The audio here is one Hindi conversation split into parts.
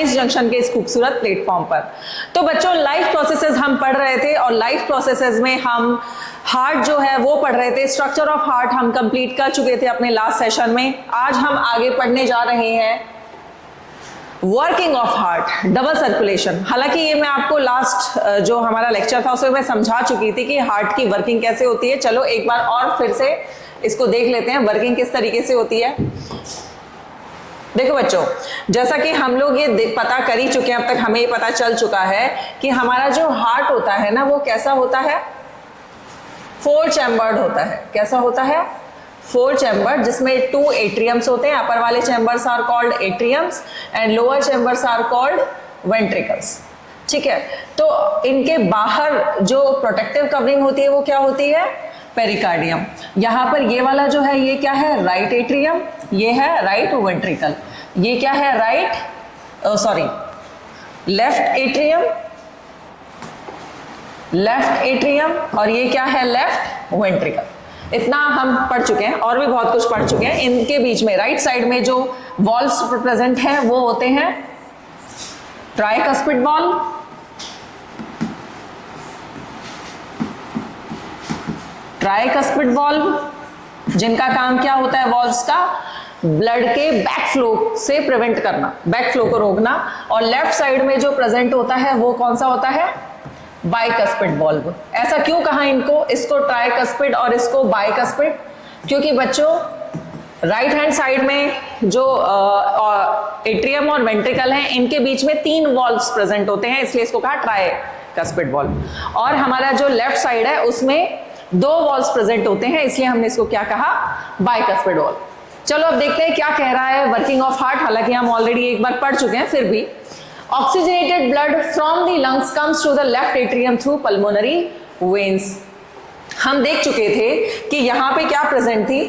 जंक्शन के इस खूबसूरत प्लेटफॉर्म पर। तो बच्चों लाइफ प्रोसेसेस हम पढ़ रहे थे और लाइफ प्रोसेसेस में हम हार्ट जो है वो पढ़ रहे थे। स्ट्रक्चर ऑफ हार्ट हम कंप्लीट कर चुके थे अपने लास्ट सेशन में। आज हम आगे पढ़ने जा रहे हैं working of heart, double circulation. हालांकि ये मैं आपको लास्ट जो हमारा लेक्चर था उसमें मैं समझा चुकी थी कि हार्ट की वर्किंग कैसे होती है। चलो एक बार और फिर से इसको देख लेते हैं वर्किंग किस तरीके से होती है। देखो बच्चों, जैसा कि हम लोग ये पता कर ही चुके हैं, अब तक हमें ये पता चल चुका है कि हमारा जो हार्ट होता है ना वो कैसा होता है, 4 चैम्बर्ड होता है। कैसा होता है? 4 चैम्बर्ड, जिसमें 2 एट्रियम्स होते हैं। अपर वाले chambers are called atriums and lower chambers are called ventricles. ठीक है, तो इनके बाहर जो प्रोटेक्टिव कवरिंग होती है वो क्या होती है? पेरिकार्डियम। यहाँ पर ये वाला जो है ये क्या है? Right atrium. ये है राइट वेंट्रिकल। ये क्या है? लेफ्ट एट्रियम, लेफ्ट एट्रियम, और ये क्या है? Left ventricle. इतना हम पढ़ चुके हैं और भी बहुत कुछ पढ़ चुके हैं। इनके बीच में राइट साइड में जो वॉल्व्स प्रेजेंट हैं वो होते हैं ट्राइकस्पिड वॉल्व, ट्राइकस्पिड वॉल्व, जिनका काम क्या होता है वॉल्व्स का? ब्लड के बैक फ्लो से प्रिवेंट करना, बैक फ्लो को रोकना। और लेफ्ट साइड में जो प्रेजेंट होता है वो कौन सा होता है? Bicuspid valve. ऐसा क्यों कहा इनको? इसको ट्राइकस्पिड और इसको बाइकस्पिड, क्योंकि बच्चों राइट हैंड साइड में जो एट्रियम और वेंट्रिकल हैं इनके बीच में 3 वॉल्व्स प्रेजेंट होते हैं, इसलिए इसको कहा ट्राइकस्पिड वॉल्व। और हमारा जो लेफ्ट साइड है उसमें 2 वॉल्व्स प्रेजेंट होते हैं, इसलिए हमने इसको क्या कहा? Bicuspid valve. चलो अब देखते हैं क्या कह रहा है वर्किंग ऑफ हार्ट। हालांकि हम ऑलरेडी एक बार पढ़ चुके हैं, फिर भी oxygenated blood from the lungs comes to the left atrium through pulmonary veins. हम देख चुके थे कि यहां पे क्या प्रेजेंट थी,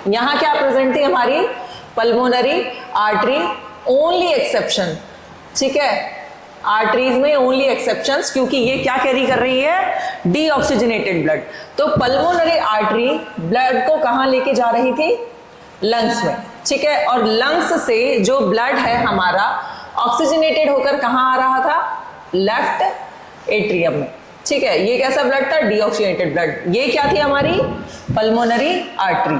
यहां क्या प्रेजेंट थी? हमारी पल्मोनरी आर्टरी। ओनली एक्सेप्शन, ठीक है, आर्टरीज में ओनली एक्सेप्शंस, क्योंकि ये क्या कैरी कर रही है? Deoxygenated blood. तो पल्मोनरी आर्टरी ब्लड को कहां लेके जा रही थी? लंग्स में। ठीक है, और लंग्स से जो ब्लड है हमारा ऑक्सीजनेटेड होकर कहां आ रहा था? लेफ्ट एट्रियम में। ठीक है, ये कैसा ब्लड था? Deoxygenated blood. ये क्या थी? हमारी पल्मोनरी आर्टरी।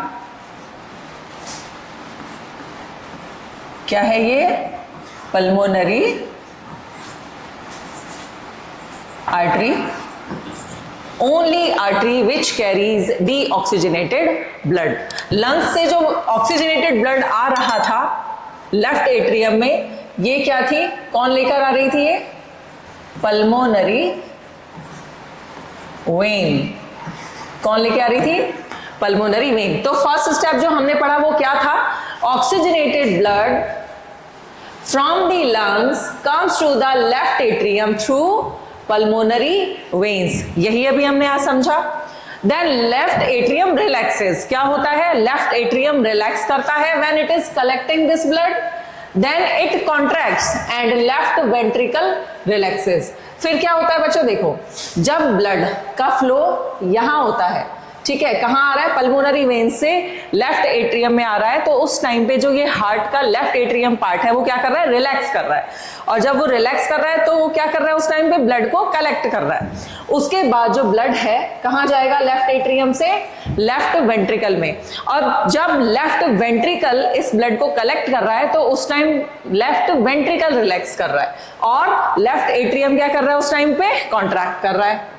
क्या है ये? Pulmonary artery, only artery which carries deoxygenated blood. Lungs से जो ऑक्सीजनेटेड ब्लड आ रहा था लेफ्ट एट्रियम में, ये क्या थी? कौन लेकर आ रही थी? ये पल्मोनरी वेन। कौन लेके आ रही थी? Pulmonary vein. तो फर्स्ट स्टेप जो हमने पढ़ा वो क्या था? Oxygenated blood from the lungs comes to the left atrium through pulmonary veins. यही अभी हमने आज समझा। Then left atrium relaxes. क्या होता है? लेफ्ट एट्रियम रिलैक्स करता है when it is collecting this blood, then it contracts and left ventricle relaxes. फिर क्या होता है बच्चों? देखो, जब ब्लड का फ्लो यहां होता है, ठीक है, कहां आ रहा है? पल्मोनरी वेन से लेफ्ट एट्रियम में आ रहा है, तो उस टाइम पे जो ये हार्ट का लेफ्ट एट्रियम पार्ट है वो क्या कर रहा है? रिलैक्स कर रहा है। और जब वो रिलैक्स कर रहा है तो वो क्या कर रहा है? उस टाइम पे ब्लड को कलेक्ट कर रहा है। उसके बाद जो ब्लड है कहां जाएगा? लेफ्ट एट्रियम से लेफ्ट वेंट्रिकल में। और जब लेफ्ट वेंट्रिकल इस ब्लड को कलेक्ट कर रहा है तो उस टाइम लेफ्ट वेंट्रिकल रिलैक्स कर रहा है और लेफ्ट एट्रियम क्या कर रहा है? उस टाइम पे कॉन्ट्रैक्ट कर रहा है,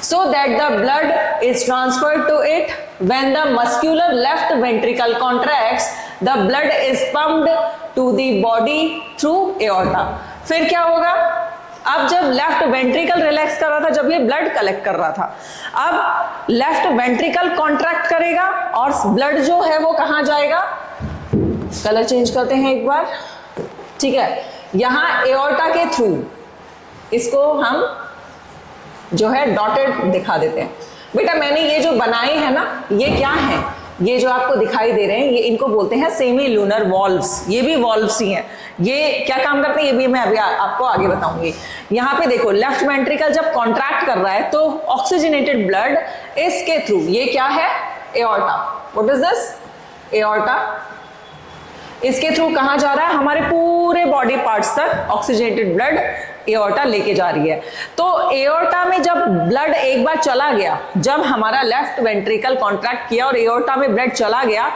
so that the blood is transferred to it. When the muscular left ventricle contracts, the blood is pumped to the body through aorta. फिर क्या होगा? अब जब लेफ्ट वेंट्रिकल रिलैक्स कर रहा था, जब ये ब्लड कलेक्ट कर रहा था, अब लेफ्ट वेंट्रिकल कॉन्ट्रैक्ट करेगा और ब्लड जो है वो कहां जाएगा, कलर चेंज करते हैं एक बार, ठीक है, यहां एओर्टा के थ्रू, इसको हम जो है डॉटेड दिखा देते हैं। बेटा मैंने ये जो बनाए हैं ना, ये क्या है, ये जो आपको दिखाई दे रहे हैं, ये इनको बोलते हैं सेमी लूनर वॉल्व्स। ये भी वॉल्व्स ही हैं। ये क्या काम करते हैं ये भी मैं अभी आपको आगे बताऊंगी। यहाँ पे देखो, लेफ्ट वेंट्रिकल जब कॉन्ट्रैक्ट कर रहा है तो ऑक्सीजनेटेड ब्लड इसके थ्रू, ये क्या है, aorta, what is this, aorta, इसके थ्रू कहां जा रहा है, हमारे पूरे बॉडी पार्ट्स तक ऑक्सीजनेटेड ब्लड एओर्टा लेके जा रही है। तो एओर्टा में जब ब्लड एक बार चला गया, जब हमारा लेफ्ट वेंट्रिकल कॉन्ट्रैक्ट किया और एओर्टा में ब्लड चला गया,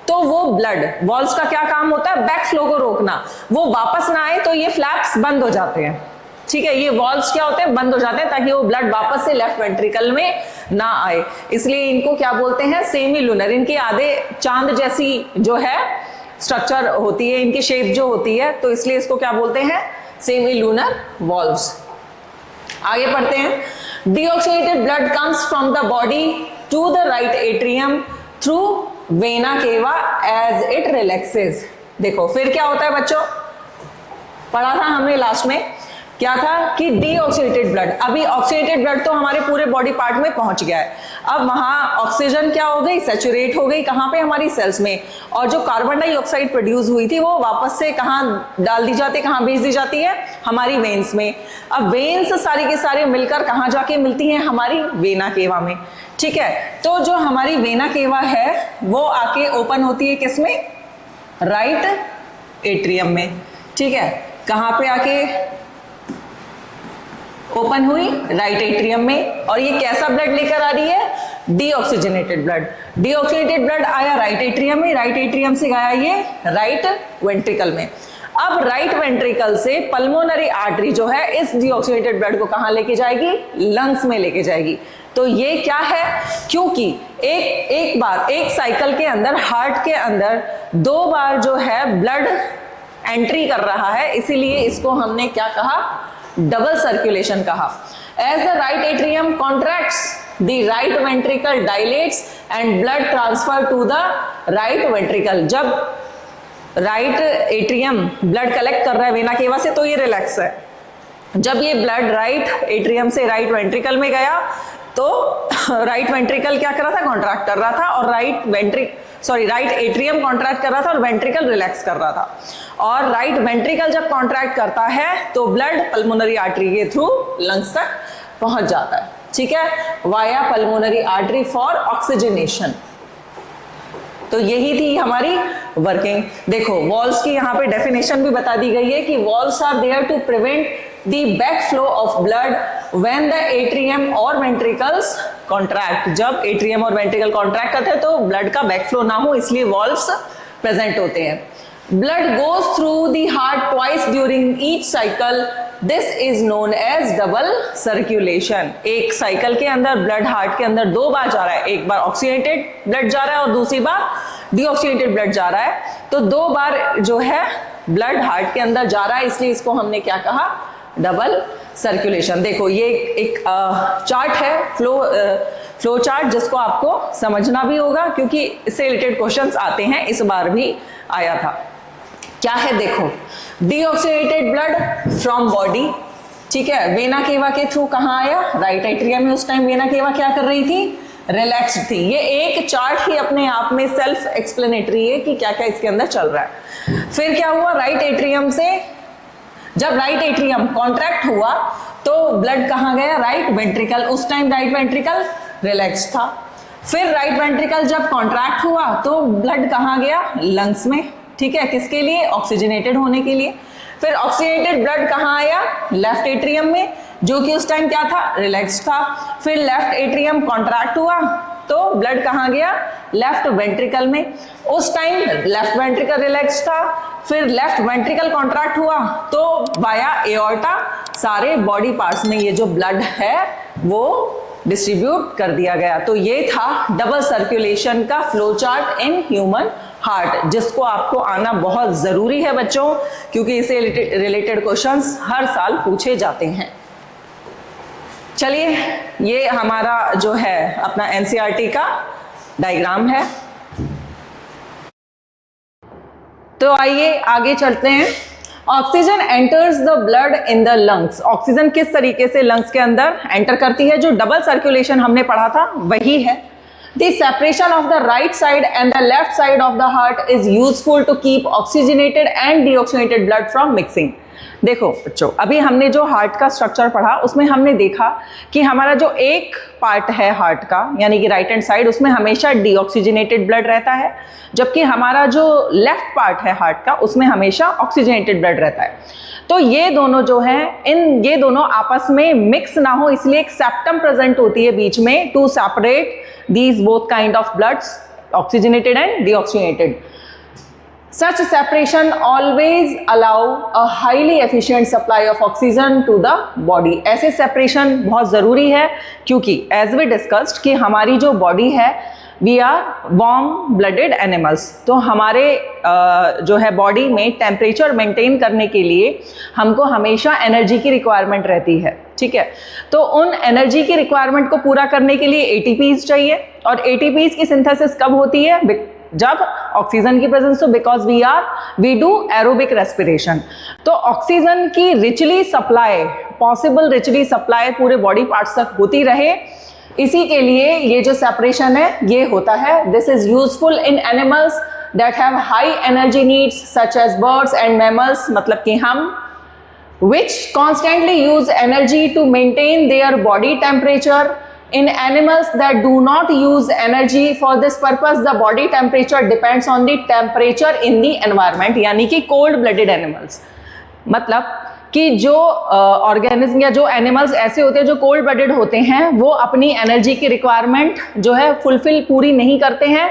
तो वो ब्लड वॉल्व्स का क्या काम होता है, बैक फ्लो को रोकना, वो वापस ना आए तो ये फ्लैप्स बंद हो जाते हैं, ठीक है, ये वॉल्व्स क्या होते हैं, बंद हो जाते हैं ताकि वो ब्लड वापस से लेफ्ट वेंट्रिकल में ना आए। इसलिए इनको क्या बोलते हैं, सेमी लूनर। इनकी आधे चांद जैसी जो है स्ट्रक्चर होती है, इनकी शेप जो होती है, तो इसलिए इसको क्या बोलते हैं, सेमी लूनर वॉल्व्स। आगे पढ़ते हैं। Deoxygenated blood comes from the body to the right atrium through vena cava as it relaxes. देखो फिर क्या होता है बच्चों, पढ़ा था हमने लास्ट में, क्या था कि डीऑक्सीनेटेड ब्लड, अभी ऑक्सीनेटेड ब्लड तो हमारे पूरे बॉडी पार्ट में पहुंच गया है, अब वहां ऑक्सीजन क्या हो गई, सैचुरेट हो गई, कहां पे, हमारी सेल्स में, और जो कार्बन डाइऑक्साइड प्रोड्यूस हुई थी वो वापस से कहां डाल दी जाती है, कहां भेज दी जाती है, हमारी वेन्स में। अब वेन्स सारे के सारे मिलकर कहां जाके मिलती हैं, हमारी वेना केवा में, ठीक है। तो जो हमारी वेना केवा है वो आके ओपन होती है किसमें, राइट एट्रियम में, ठीक है, कहां पे आके ओपन हुई, राइट एट्रियम में। और ये कैसा ब्लड लेकर आ रही है, डीऑक्सीजनेटेड ब्लड। डीऑक्सीजनेटेड ब्लड आया राइट एट्रियम में, राइट एट्रियम से गया ये राइट वेंट्रिकल में। अब राइट वेंट्रिकल से पल्मोनरी आर्टरी जो है इस डीऑक्सीजनेटेड ब्लड को कहां लेके जाएगी, लंग्स में लेके जाएगी। तो ये क्या है, क्योंकि एक बार एक साइकिल के अंदर, हार्ट के अंदर 2 बार जो है ब्लड एंट्री कर रहा है, इसीलिए इसको हमने क्या कहा, डबल सर्कुलेशन कहा। As the right atrium contracts the right ventricle dilates and blood transfer to the right ventricle. जब राइट एट्रियम ब्लड कलेक्ट कर रहा है वेना केवा से तो ये रिलैक्स है, जब ये ब्लड राइट एट्रियम से राइट वेंट्रिकल में गया तो राइट वेंट्रिकल क्या कर रहा था, कॉन्ट्रैक्ट कर रहा था, और राइट एट्रियम कॉन्ट्रैक्ट कर रहा था और वेंट्रिकल रिलैक्स कर रहा था। और राइट वेंट्रिकल जब कॉन्ट्रैक्ट करता है तो ब्लड पल्मोनरी आर्टरी के थ्रू लंग्स तक पहुंच जाता है, ठीक है, via pulmonary artery for oxygenation. तो यही थी हमारी वर्किंग। देखो वॉल्व्स की यहाँ पे डेफिनेशन भी बता दी गई है कि valves are there to prevent the back flow of blood when the atrium और ventricles contract। जब atrium और ventricle contract करते हैं तो blood का back flow ना हो, इसलिए valves present होते हैं। Blood goes through the heart twice during each cycle. This is known as double circulation। एक साइकिल के अंदर ब्लड हार्ट के अंदर 2 बार जा रहा है, एक बार ऑक्सीजनेटेड ब्लड जा रहा है और दूसरी बार डीऑक्सीजनेटेड ब्लड जा रहा है, तो 2 बार जो है ब्लड हार्ट के अंदर जा रहा है, इसलिए इसको हमने क्या कहा, डबल सर्कुलेशन। देखो ये एक चार्ट है, फ्लो चार्ट, जिसको आपको समझना भी होगा क्योंकि इससे रिलेटेड क्वेश्चंस आते हैं, इस बार भी आया था। क्या है देखो, डीऑक्सीनेटेड ब्लड फ्रॉम बॉडी, ठीक है, वेना केवा के थ्रू कहां आया, राइट एट्रियम में। उस टाइम वेना केवा क्या कर रही थी, रिलैक्स्ड थी। ये एक चार्ट ही अपने आप में सेल्फ एक्सप्लेनेटरी है कि क्या क्या इसके अंदर चल रहा है। फिर क्या हुआ, राइट एट्रियम से जब राइट एट्रियम कॉन्ट्रैक्ट हुआ तो ब्लड कहां गया, राइट वेंट्रिकल। उस टाइम राइट वेंट्रिकल रिलैक्स था। फिर राइट वेंट्रिकल जब कॉन्ट्रैक्ट हुआ तो ब्लड कहां गया, लंग्स में, ठीक है, किसके लिए, ऑक्सीजनेटेड होने के लिए। फिर ऑक्सीजनेटेड ब्लड कहां आया, लेफ्ट एट्रियम में, जो कि उस टाइम क्या था, रिलैक्स था। फिर लेफ्ट एट्रियम कॉन्ट्रैक्ट हुआ तो ब्लड कहां गया, लेफ्ट वेंट्रिकल में। उस टाइम लेफ्ट वेंट्रिकल रिलैक्स था। फिर लेफ्ट वेंट्रिकल कॉन्ट्रैक्ट हुआ तो वाया एओर्टा सारे बॉडी पार्ट्स में ये जो ब्लड है वो डिस्ट्रीब्यूट कर दिया गया। तो ये था डबल सर्कुलेशन का flow chart in human heart, जिसको आपको आना बहुत ज़रूरी है बच्चों, क्योंकि इससे रिलेटेड क्वेश्चंस हर साल पूछे जाते हैं। चलिए, ये हमारा जो है अपना एनसीईआरटी का डायग्राम है। तो आइए आगे चलते हैं। Oxygen enters the blood in the lungs. Oxygen किस तरीके से लंग्स के अंदर एंटर करती है? जो डबल सर्कुलेशन हमने पढ़ा था वही है। The separation of the right side and the left side of the heart is useful to keep oxygenated and deoxygenated blood from mixing. देखो बच्चों, अभी हमने जो हार्ट का स्ट्रक्चर पढ़ा उसमें हमने देखा कि हमारा जो एक पार्ट है हार्ट का, यानी कि राइट हैंड साइड, उसमें हमेशा डीऑक्सीजनेटेड ब्लड रहता है, जबकि हमारा जो लेफ्ट पार्ट है हार्ट का उसमें हमेशा ऑक्सीजनेटेड ब्लड रहता है। तो ये दोनों जो हैं, ये दोनों आपस में मिक्स ना हो इसलिए एक सेप्टम प्रेजेंट होती है बीच में to separate these both kind of bloods, oxygenated and deoxygenated. Such separation always allow a highly efficient supply of oxygen to the body. ऐसे separation बहुत ज़रूरी है क्योंकि as we discussed कि हमारी जो body है we are warm blooded animals, तो हमारे जो है बॉडी में टेम्परेचर मेंटेन करने के लिए हमको हमेशा एनर्जी की रिक्वायरमेंट रहती है, ठीक है। तो उन एनर्जी की रिक्वायरमेंट को पूरा करने के लिए एटीपीज चाहिए, और एटीपीज की सिंथेसिस कब होती है? जब ऑक्सीजन की प्रेजेंस हो, because we do aerobic respiration. तो ऑक्सीजन की richly supply, possible richly supply पूरे बॉडी पार्ट्स तक होती रहे, इसी के लिए ये जो सेपरेशन है ये होता है। This is useful in animals that have high energy needs such as birds and mammals, मतलब कि हम which constantly use energy to maintain their body temperature. In animals that do not use energy for this purpose, the body temperature depends on the temperature in the environment, यानी कि cold blooded animals, मतलब कि जो ऑर्गेनिज्म या जो एनिमल्स ऐसे होते हैं जो कोल्ड ब्लडेड होते हैं वो अपनी एनर्जी की रिक्वायरमेंट जो है फुलफिल पूरी नहीं करते हैं।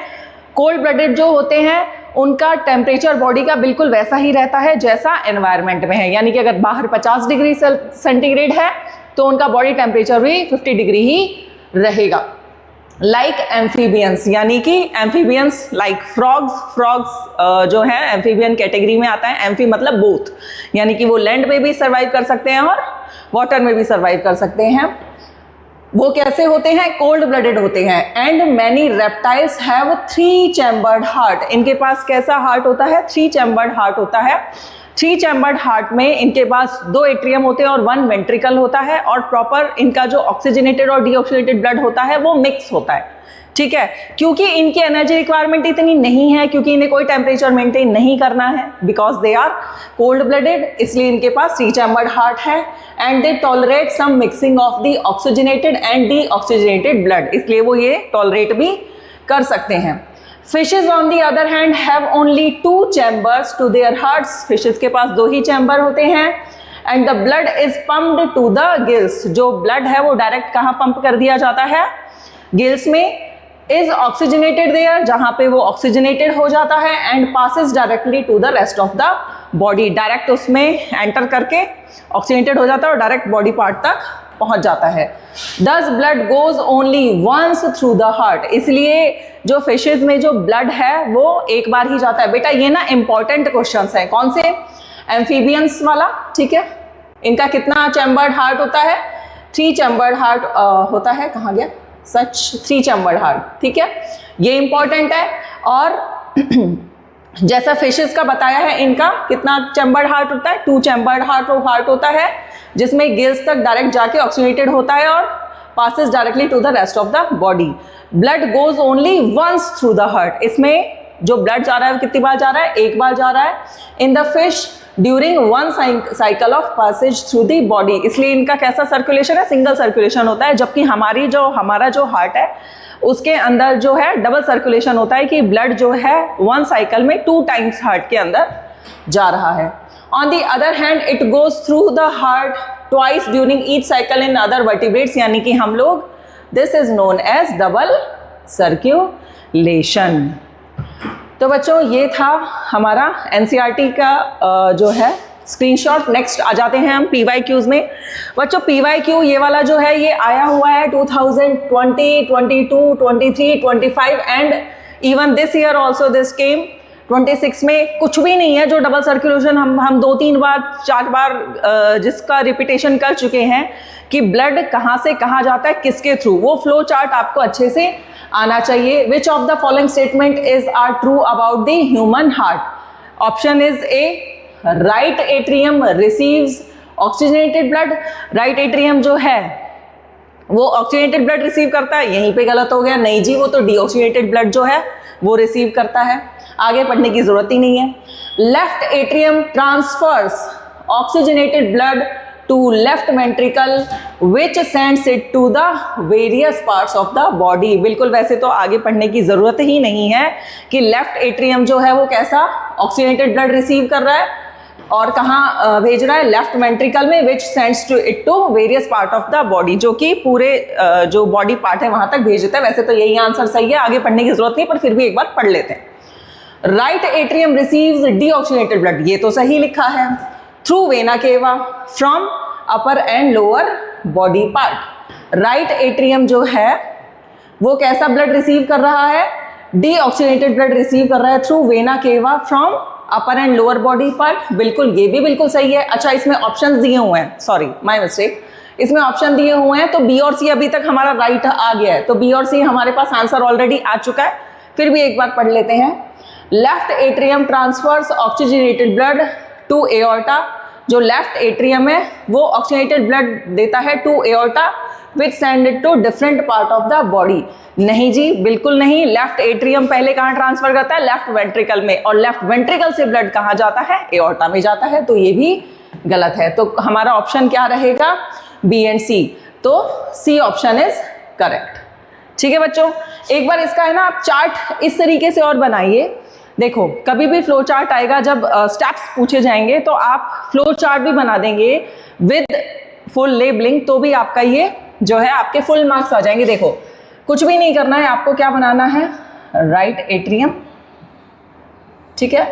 कोल्ड ब्लडेड जो होते हैं उनका टेम्परेचर बॉडी का बिल्कुल वैसा ही रहता है जैसा एनवायरनमेंट में है, यानी कि अगर बाहर 50 डिग्री सेंटीग्रेड है तो उनका बॉडी टेम्परेचर भी 50 डिग्री ही रहेगा। लाइक एम्फीबियंस, यानी कि एम्फीबियंस लाइक फ्रॉग्स जो है एम्फीबियन कैटेगरी में आता है। एम्फी मतलब बोथ, यानी कि वो लैंड में भी सर्वाइव कर सकते हैं और वाटर में भी सर्वाइव कर सकते हैं। वो कैसे होते हैं? कोल्ड ब्लडेड होते हैं। And many reptiles have 3 chambered heart. इनके पास कैसा हार्ट होता है? 3 चैम्बर्ड हार्ट होता है। 3 चैम्बर्ड हार्ट में इनके पास 2 एट्रियम होते हैं और 1 वेंट्रिकल होता है, और प्रॉपर इनका जो ऑक्सीजनेटेड और डीऑक्सीजनेटेड ब्लड होता है वो मिक्स होता है, ठीक है। क्योंकि इनकी एनर्जी रिक्वायरमेंट इतनी नहीं है, क्योंकि इन्हें कोई टेम्परेचर मेंटेन नहीं करना है, because they are cold blooded, इसलिए इनके पास 3 चैम्बर्ड हार्ट है। And they tolerate some mixing of the oxygenated and deoxygenated blood, इसलिए वो ये टॉलरेट भी कर सकते हैं। Fishes on the other hand have only 2 chambers to their hearts. Fishes के पास 2 ही चैम्बर होते हैं। And the blood is pumped to the gills. जो ब्लड है वो डायरेक्ट कहाँ पंप कर दिया जाता है? गिल्स में। इज ऑक्सीजनेटेड देयर, जहाँ पे वो ऑक्सीजनेटेड हो जाता है, and passes directly to the rest of the body. Direct उसमें एंटर करके ऑक्सीजनेटेड हो जाता है और डायरेक्ट बॉडी पार्ट तक पहुंच जाता है। Thus blood goes only once through the heart। इसलिए जो फिशेज में जो ब्लड है वो एक बार ही जाता है। बेटा ये ना इंपॉर्टेंट क्वेश्चंस हैं। कौन से? एम्फीबियंस वाला, ठीक है। इनका कितना चैम्बर्ड हार्ट होता है? 3 चैम्बर्ड हार्ट होता है। कहाँ गया? सच 3 चैम्बर्ड हार्ट, ठीक है, ये इंपॉर्टेंट है। और जैसा फिशेस का बताया है, इनका कितना चैम्बर्ड हार्ट होता है? 2 चैम्बर्ड हार्ट होता है, जिसमें गिल्स तक डायरेक्ट जाके ऑक्सीजनेटेड होता है और passes directly to the rest of the body. Blood goes only once through the heart. इसमें जो ब्लड जा रहा है कितनी बार जा रहा है? एक बार जा रहा है। In the fish during 1 cycle of passage through the body. इसलिए इनका कैसा सर्कुलेशन है? सिंगल सर्कुलेशन होता है, जबकि हमारा जो हार्ट है उसके अंदर जो है डबल सर्कुलेशन होता है कि ब्लड जो है 1 साइकिल में 2 टाइम्स हार्ट के अंदर जा रहा है। On the other hand it goes through the heart twice during each cycle in other vertebrates, यानी कि हम लोग this is known as double circulation. तो बच्चों ये था हमारा एनसीईआरटी का जो है स्क्रीनशॉट। नेक्स्ट आ जाते हैं हम पीवाईक्यूज में। बच्चों पीवाईक्यू ये वाला जो है ये आया हुआ है 2020, 22, 23, 25 and even this year also this came. 26 में कुछ भी नहीं है जो डबल सर्कुलेशन हम 2-3 बार 4 बार जिसका रिपीटेशन कर चुके हैं कि ब्लड कहाँ से कहाँ जाता है, किसके थ्रू, वो फ्लो चार्ट आपको अच्छे से आना चाहिए। Which of the following statement is are true about the human heart? Option is A, right atrium receives oxygenated blood. Right atrium जो है वो ऑक्सीजनेटेड ब्लड रिसीव करता है, यहीं पे गलत हो गया। नहीं जी, वो तो डीऑक्सीजनेटेड ब्लड जो है वो रिसीव करता है, आगे पढ़ने की जरूरत ही नहीं है। Left atrium transfers oxygenated blood to left ventricle which sends it to the various parts of the body. बिल्कुल, वैसे तो आगे पढ़ने की जरूरत ही नहीं है कि लेफ्ट एट्रियम जो है वो कैसा ऑक्सीजनेटेड ब्लड रिसीव कर रहा है और कहाँ भेज रहा है, लेफ्ट वेंट्रिकल में, which sends to it to various part of the body, जो कि पूरे जो बॉडी पार्ट है वहां तक भेज देता है। वैसे तो यही आंसर सही है, आगे पढ़ने की जरूरत नहीं, पर फिर भी एक बार पढ़ लेते हैं। Right atrium receives deoxygenated blood, ये तो सही लिखा है, थ्रू वेना केवा from upper and lower body part. Right atrium जो है वो कैसा ब्लड रिसीव कर रहा है, डीऑक्सीजनेटेड ब्लड रिसीव कर रहा है थ्रू वेना केवा from upper and lower body part. बिल्कुल, ये भी बिल्कुल सही है। अच्छा, इसमें ऑप्शंस दिए हुए हैं, सॉरी माय मिस्टेक, इसमें ऑप्शन दिए हुए हैं तो बी और सी अभी तक हमारा राइट आ गया है, तो बी और सी हमारे पास आंसर ऑलरेडी आ चुका है, फिर भी एक बार पढ़ लेते हैं। Left atrium transfers oxygenated blood to aorta. जो लेफ्ट एट्रियम है वो ऑक्सीजनेटेड ब्लड देता है to aorta which send it to different part of the body. नहीं जी, बिल्कुल नहीं। लेफ्ट एट्रियम पहले कहाँ ट्रांसफर करता है, लेफ्ट वेंट्रिकल में, और लेफ्ट वेंट्रिकल से ब्लड कहाँ जाता है, एओर्टा में जाता है, तो ये भी गलत है। तो हमारा ऑप्शन क्या रहेगा, बी एंड सी, तो सी ऑप्शन इज करेक्ट। ठीक है बच्चों, एक बार इसका है ना आप चार्ट इस तरीके से और बनाइए। देखो, कभी भी फ्लो चार्ट आएगा, जब स्टेप्स पूछे जाएंगे तो आप फ्लो चार्ट भी बना देंगे विद फुल लेबलिंग, तो भी आपका ये जो है आपके फुल मार्क्स आ जाएंगे। देखो, कुछ भी नहीं करना है आपको, क्या बनाना है, राइट एट्रियम, ठीक है,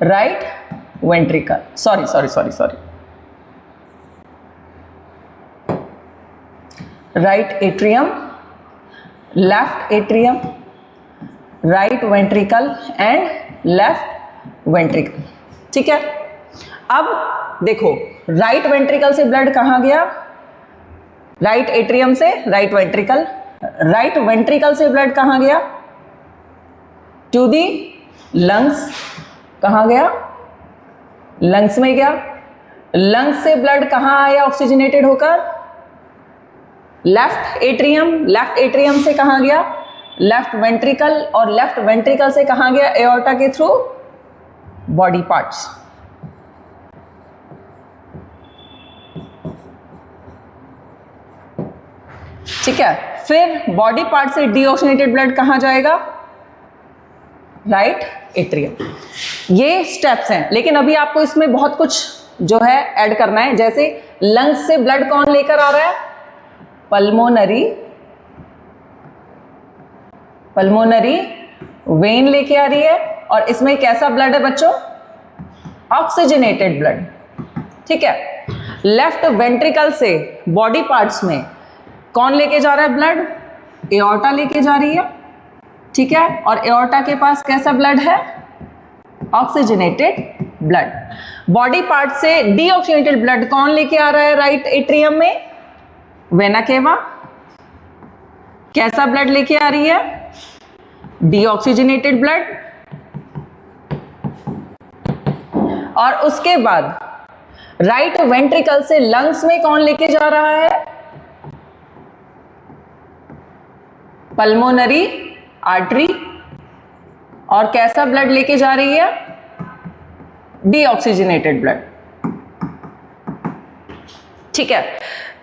right ventricle, sorry, right atrium, left atrium, right ventricle and left ventricle. ठीक है, अब देखो, राइट वेंट्रिकल से ब्लड कहाँ गया, राइट एट्रियम से राइट वेंट्रिकल, राइट वेंट्रिकल से ब्लड कहाँ गया, टू दी लंग्स, कहाँ गया, लंग्स में गया। लंग्स से ब्लड कहाँ आया ऑक्सीजनेटेड होकर, लेफ्ट एट्रियम, लेफ्ट एट्रियम से कहाँ गया, लेफ्ट वेंट्रिकल, और लेफ्ट वेंट्रिकल से कहाँ गया, एओर्टा के थ्रू बॉडी पार्ट्स। ठीक है, फिर बॉडी पार्ट से डीऑक्सीजनेटेड ब्लड कहाँ जाएगा, राइट एट्रियम। ये स्टेप्स हैं, लेकिन अभी आपको इसमें बहुत कुछ जो है ऐड करना है। जैसे लंग्स से ब्लड कौन लेकर आ रहा है, पल्मोनरी वेन लेके आ रही है, और इसमें कैसा ब्लड है बच्चों, ऑक्सीजनेटेड ब्लड। ठीक है, लेफ्ट वेंट्रिकल से बॉडी पार्ट्स में कौन लेके जा रहा है ब्लड, एओर्टा लेके जा रही है। ठीक है, और एओर्टा के पास कैसा ब्लड है, ऑक्सीजनेटेड ब्लड। बॉडी पार्ट से डीऑक्सीजनेटेड ब्लड कौन लेके आ रहा है राइट एट्रियम में, वेना केवा। कैसा ब्लड लेके आ रही है, डीऑक्सीजनेटेड ब्लड। और उसके बाद राइट वेंट्रिकल से लंग्स में कौन लेके जा रहा है, पल्मोनरी आर्टरी। और कैसा ब्लड लेके जा रही है, डीऑक्सीजनेटेड ब्लड। ठीक है,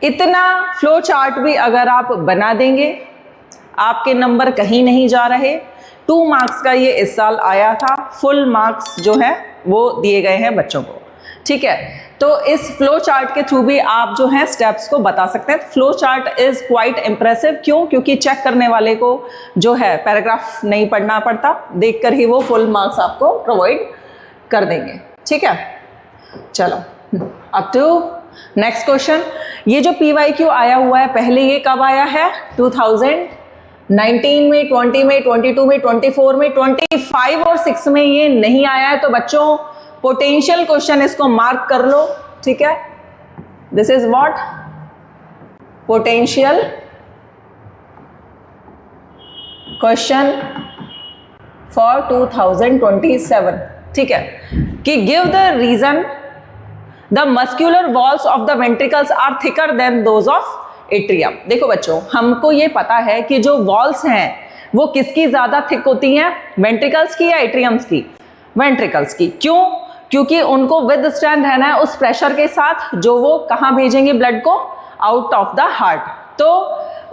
इतना फ्लो चार्ट भी अगर आप बना देंगे, आपके नंबर कहीं नहीं जा रहे। 2 मार्क्स का ये इस साल आया था, फुल मार्क्स जो है वो दिए गए हैं बच्चों को। ठीक है, तो इस फ्लो चार्ट के थ्रू भी आप जो है स्टेप्स को बता सकते हैं। Flow chart is quite impressive, क्यों, क्योंकि चेक करने वाले को जो है पैराग्राफ नहीं पढ़ना पड़ता, देखकर ही वो फुल मार्क्स आपको प्रोवाइड कर देंगे। ठीक है, चलो अब टू नेक्स्ट क्वेश्चन। ये जो PYQ आया हुआ है, पहले ये कब आया है, 2000 19 में, 20 में, 22 में, 24 में, 25 और 6 में ये नहीं आया है, तो बच्चों पोटेंशियल क्वेश्चन इसको मार्क कर लो, ठीक है। This is what potential question for 2027, ठीक है, कि give the reason the muscular walls of the ventricles are thicker than those of atrium. देखो बच्चों, हमको ये पता है कि जो वॉल्स हैं वो किसकी ज्यादा थिक होती हैं, वेंट्रिकल्स की या एट्रियम्स की? वेंट्रिकल्स की। क्यों? क्योंकि उनको विद स्टैंड रहना है उस प्रेशर के साथ जो वो कहाँ भेजेंगे ब्लड को, आउट ऑफ द हार्ट। तो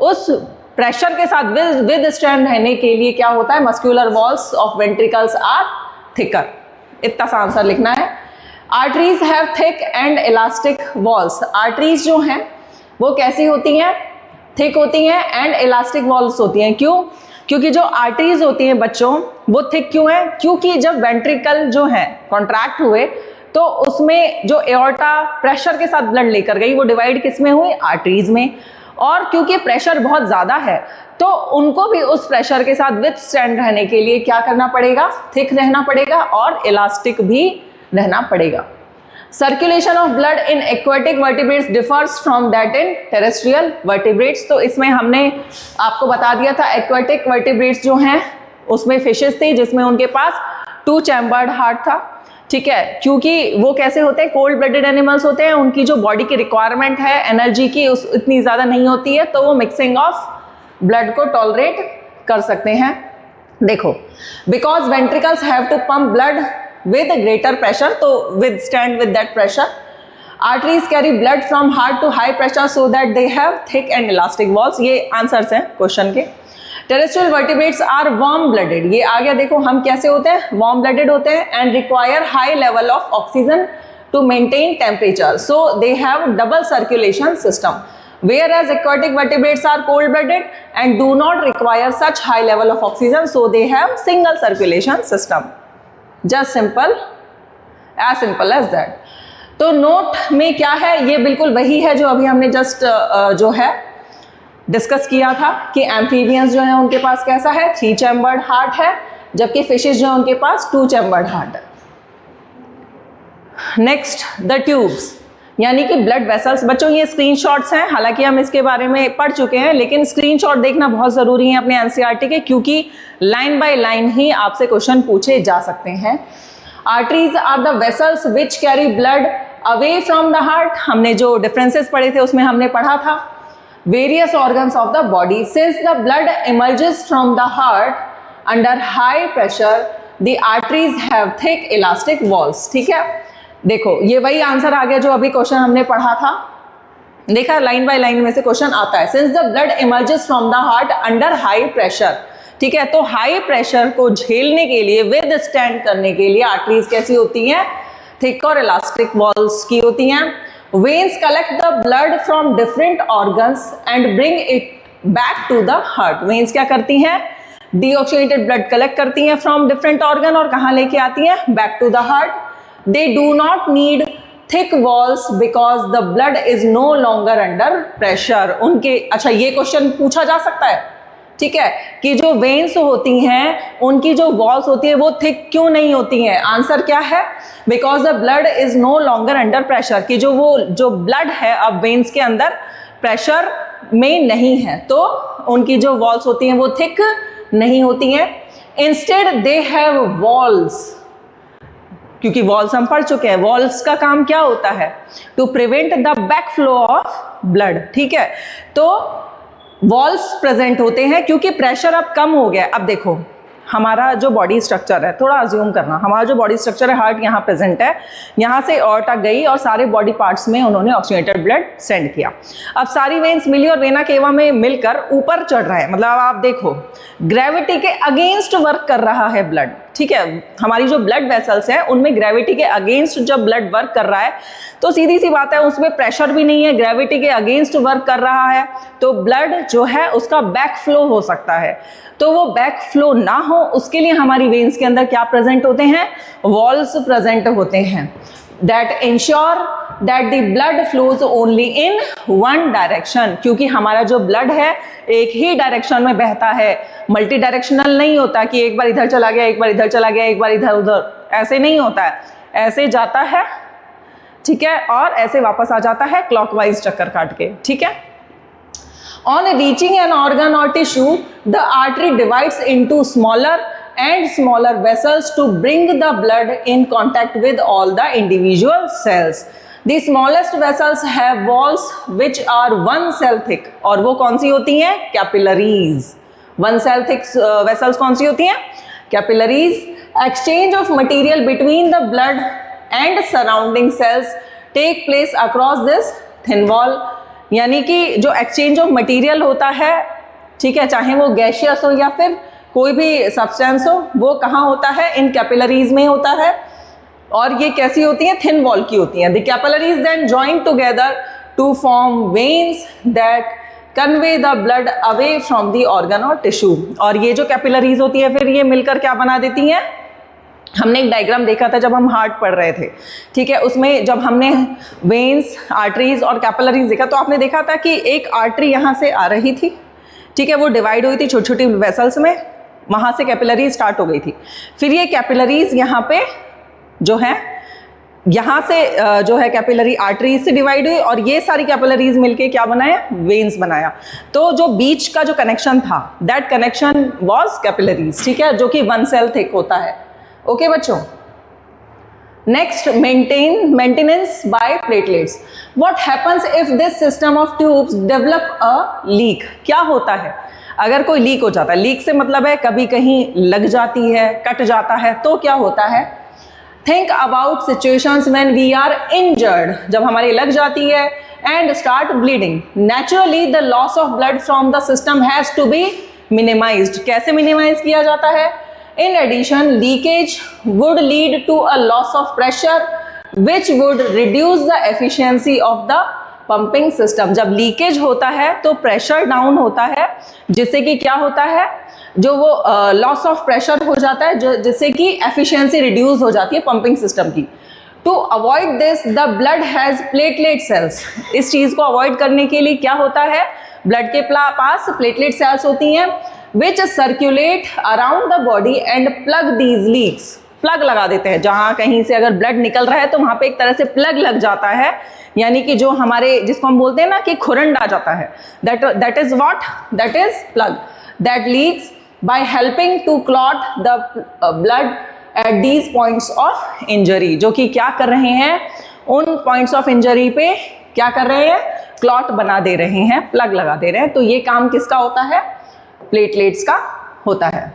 उस प्रेशर के साथ विद स्टैंड रहने के लिए क्या होता है, muscular walls of ventricles are thicker. इतना सा आंसर लिखना है। Arteries have thick and elastic walls. Arteries जो हैं वो कैसी होती हैं, थिक होती हैं, एंड इलास्टिक वॉल्स होती हैं। क्यों? क्योंकि जो आर्टरीज होती हैं बच्चों वो थिक क्यों है? क्योंकि जब वेंट्रिकल जो है कॉन्ट्रैक्ट हुए तो उसमें जो एओर्टा प्रेशर के साथ ब्लड लेकर गई वो डिवाइड किस में हुई, आर्टरीज में। और क्योंकि प्रेशर बहुत ज़्यादा है तो उनको भी उस प्रेशर के साथ विद स्टैंड रहने के लिए क्या करना पड़ेगा, थिक रहना पड़ेगा और इलास्टिक भी रहना पड़ेगा। Circulation of blood in aquatic vertebrates differs from that in terrestrial vertebrates. तो इसमें हमने आपको बता दिया था एक्वेटिक वर्टिब्रेट्स जो हैं उसमें फिशेस थी जिसमें उनके पास 2 चैम्बर्ड हार्ट था, ठीक है, क्योंकि वो कैसे होते हैं, कोल्ड ब्लडेड एनिमल्स होते हैं, उनकी जो बॉडी की रिक्वायरमेंट है एनर्जी की उस इतनी ज़्यादा नहीं होती है, तो वो मिक्सिंग ऑफ ब्लड को टॉलरेट कर सकते हैं। देखो, because ventricles have to pump blood with greater pressure, तो withstand with that pressure. Arteries carry blood from heart to high pressure so that they have thick and elastic walls. ये आंसर्स हैं क्वेश्चन के। Terrestrial vertebrates are warm blooded. ये आ गया, देखो हम कैसे होते हैं, वार्म ब्लडेड होते हैं, and require high level of oxygen to maintain temperature, so they have double circulation system. Whereas aquatic vertebrates are cold-blooded and do not require such high level of oxygen, so they have single circulation system. Just simple as that. तो नोट में क्या है, ये बिल्कुल वही है जो अभी हमने जस्ट जो है डिस्कस किया था कि एम्फीबियंस जो है उनके पास कैसा है, 3 चैम्बर्ड हार्ट है, जबकि फिशेस जो है उनके पास 2 चैम्बर्ड हार्ट है। नेक्स्ट, द ट्यूब्स यानी कि ब्लड वेसल्स। बच्चों ये स्क्रीनशॉट्स हैं, हालांकि हम इसके बारे में पढ़ चुके हैं, लेकिन स्क्रीनशॉट देखना बहुत ज़रूरी है अपने एनसीईआरटी के, क्योंकि लाइन बाय लाइन ही आपसे क्वेश्चन पूछे जा सकते हैं। Arteries are the vessels which carry blood away from the heart. हमने जो डिफरेंसेस पढ़े थे उसमें हमने पढ़ा था various organs of the body. Since the blood emerges from the heart under high pressure the arteries have thick elastic walls. ठीक है, देखो ये वही आंसर आ गया जो अभी क्वेश्चन हमने पढ़ा था, देखा लाइन बाय लाइन में से क्वेश्चन आता है। Since the blood emerges from the heart under high pressure, ठीक है, तो हाई प्रेशर को झेलने के लिए, विद स्टैंड करने के लिए आर्टरीज कैसी होती हैं, थिक और इलास्टिक वॉल्स की होती हैं। Veins collect the blood from different organs and bring it back to the heart. Veins क्या करती हैं, डीऑक्सीजनेटेड ब्लड कलेक्ट करती हैं फ्रॉम डिफरेंट ऑर्गन और कहाँ लेके आती हैं, back to the heart. They do not need thick walls because the blood is no longer under pressure. उनके, अच्छा ये क्वेश्चन पूछा जा सकता है, ठीक है, कि जो वेन्स होती हैं उनकी जो वॉल्स होती है वो थिक क्यों नहीं होती हैं। आंसर क्या है, because the blood is no longer under pressure, कि जो ब्लड है अब वेन्स के अंदर प्रेशर में नहीं है, तो उनकी जो वॉल्स होती हैं वो थिक नहीं होती हैं। इंस्टेड दे हैव वॉल्स, क्योंकि वॉल्स हम पढ़ चुके हैं, वॉल्स का काम क्या होता है, to prevent the back flow of blood. ठीक है, तो वॉल्स प्रेजेंट होते हैं क्योंकि प्रेशर अब कम हो गया। अब देखो हमारा जो बॉडी स्ट्रक्चर है, थोड़ा अज्यूम करना, हमारा जो बॉडी स्ट्रक्चर है, हार्ट यहाँ प्रेजेंट है, यहाँ से एओर्टा गई और सारे बॉडी पार्ट्स में उन्होंने ऑक्सीजनेटेड ब्लड सेंड किया। अब सारी वेन्स मिली और वेना केवा में मिलकर ऊपर चढ़ रहा है, मतलब आप देखो ग्रेविटी के अगेंस्ट वर्क कर रहा है ब्लड। ठीक है, हमारी जो ब्लड वेसल्स हैं उनमें ग्रेविटी के अगेंस्ट जब ब्लड वर्क कर रहा है तो सीधी सी बात है उसमें प्रेशर भी नहीं है, ग्रेविटी के अगेंस्ट वर्क कर रहा है, तो ब्लड जो है उसका बैक फ्लो हो सकता है। तो वो बैक फ्लो ना हो उसके लिए हमारी वेन्स के अंदर क्या प्रेजेंट होते हैं, वॉल्स प्रेजेंट होते हैं, that ensure that the blood flows only in one direction, क्योंकि हमारा जो ब्लड है एक ही डायरेक्शन में बहता है, मल्टी डायरेक्शनल नहीं होता कि एक बार इधर चला गया, एक बार इधर चला गया, एक बार इधर उधर, ऐसे नहीं होता है, ऐसे जाता है, ठीक है, और ऐसे वापस आ जाता है क्लॉकवाइज चक्कर काट के, ठीक है। On reaching an organ or tissue, the artery divides into smaller and smaller vessels to bring the blood in contact with all the individual cells. The smallest vessels have walls which are 1 cell thick, और वो कौन सी होती हैं? Capillaries. 1 cell thick vessels कौन सी होती हैं? Capillaries. Exchange of material between the blood and surrounding cells take place across this thin wall. यानी कि जो एक्सचेंज ऑफ मटेरियल होता है, ठीक है, चाहे वो गैशियस हो या फिर कोई भी सब्सटेंस हो, वो कहाँ होता है? इन कैपिलरीज में होता है। और ये कैसी होती हैं? थिन वॉल की होती हैं। The capillaries then join together to form veins that convey the blood away from the organ और टिश्यू। और ये जो कैपिलरीज होती है फिर ये मिलकर क्या बना देती हैं? हमने एक डायग्राम देखा था जब हम हार्ट पढ़ रहे थे, ठीक है, उसमें जब हमने वेन्स, आर्टरीज और कैपिलरीज देखा तो आपने देखा था कि एक आर्टरी यहाँ से आ रही थी, ठीक है, वो डिवाइड हुई थी छोटी छोटी वेसल्स में, वहाँ से कैपिलरीज स्टार्ट हो गई थी। फिर ये कैपिलरीज यहाँ पे जो है, यहाँ से जो है कैपिलरी आर्टरीज से डिवाइड हुई और ये सारी कैपिलरीज मिलके क्या बनाया? वेन्स बनाया। तो जो बीच का जो कनेक्शन था, दैट कनेक्शन वाज कैपिलरीज, ठीक है, जो कि 1 सेल थिक होता है। ओके बच्चों, next maintenance by platelets. What happens if this system of tubes develop a leak? क्या होता है अगर कोई लीक हो जाता है? लीक से मतलब है कभी कहीं लग जाती है, कट जाता है, तो क्या होता है? Think about situations when we are injured, जब हमारी लग जाती है, and start bleeding. Naturally the loss of blood from the system has to be minimised. कैसे मिनिमाइज किया जाता है? In addition, leakage would lead to a loss of pressure, which would reduce the efficiency of the pumping system. जब लीकेज होता है तो प्रेशर डाउन होता है, जिससे कि क्या होता है? जो वो लॉस ऑफ प्रेशर हो जाता है, जिससे कि एफिशिएंसी रिड्यूस हो जाती है पंपिंग सिस्टम की। To avoid this the blood has platelet cells. इस चीज़ को अवॉइड करने के लिए क्या होता है? ब्लड के पास प्लेटलेट सेल्स होती हैं which circulate around the body and plug these leaks. Plug लगा देते हैं, जहाँ कहीं से अगर ब्लड निकल रहा है तो वहाँ पे एक तरह से प्लग लग जाता है, यानी कि जो हमारे, जिसको हम बोलते हैं ना कि खुरंड आ जाता है, that is what? That is plug that leaks by helping to clot the blood at these points of injury. जो कि क्या कर रहे हैं? उन points of injury पे क्या कर रहे हैं? क्लॉट बना दे रहे हैं, प्लग लगा दे रहे हैं। तो ये काम किसका होता है? प्लेटलेट्स का होता है।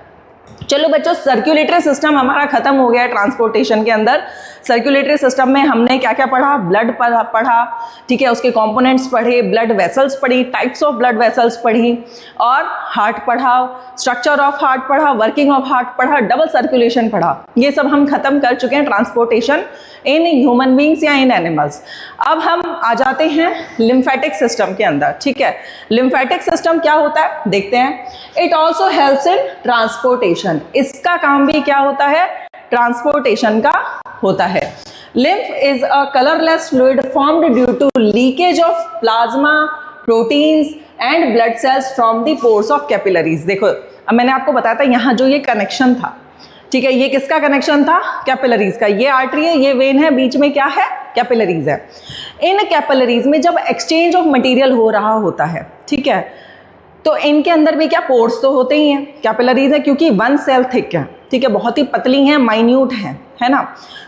चलो बच्चों, सर्कुलेटरी सिस्टम हमारा खत्म हो गया ट्रांसपोर्टेशन के अंदर। सर्कुलेटरी सिस्टम में हमने क्या क्या पढ़ा? ब्लड पढ़ा, ठीक है, उसके कंपोनेंट्स पढ़े, ब्लड वेसल्स पढ़ी, टाइप्स ऑफ ब्लड वेसल्स पढ़ी, और हार्ट पढ़ा, स्ट्रक्चर ऑफ हार्ट पढ़ा, वर्किंग ऑफ हार्ट पढ़ा, डबल सर्कुलेशन पढ़ा। ये सब हम खत्म कर चुके हैं ट्रांसपोर्टेशन इन ह्यूमन बींग्स या इन एनिमल्स। अब हम आ जाते हैं लिम्फेटिक सिस्टम के अंदर, ठीक है। लिम्फेटिक सिस्टम क्या होता है देखते हैं। It also helps in transportation. इसका काम भी क्या होता है? ट्रांसपोर्टेशन का होता है। Lymph is a colourless fluid formed due to leakage of plasma, proteins and blood cells from the pores of capillaries. देखो, अब मैंने आपको बताया था यहाँ जो ये कनेक्शन था, ठीक है, ये किसका कनेक्शन था? कैपिलरीज का। ये आर्टरी है, ये वेन है, बीच में क्या है? कैपिलरीज है। इन कैपिलरीज में जब एक्सचेंज ऑफ मटेरियल हो रहा होता है, ठीक है, तो इनके अंदर भी क्या पोर्स तो होते ही हैं। कैपिलरीज है क्योंकि 1 सेल थिक है, ठीक है, बहुत ही पतली हैं, माइन्यूट हैं, है ना।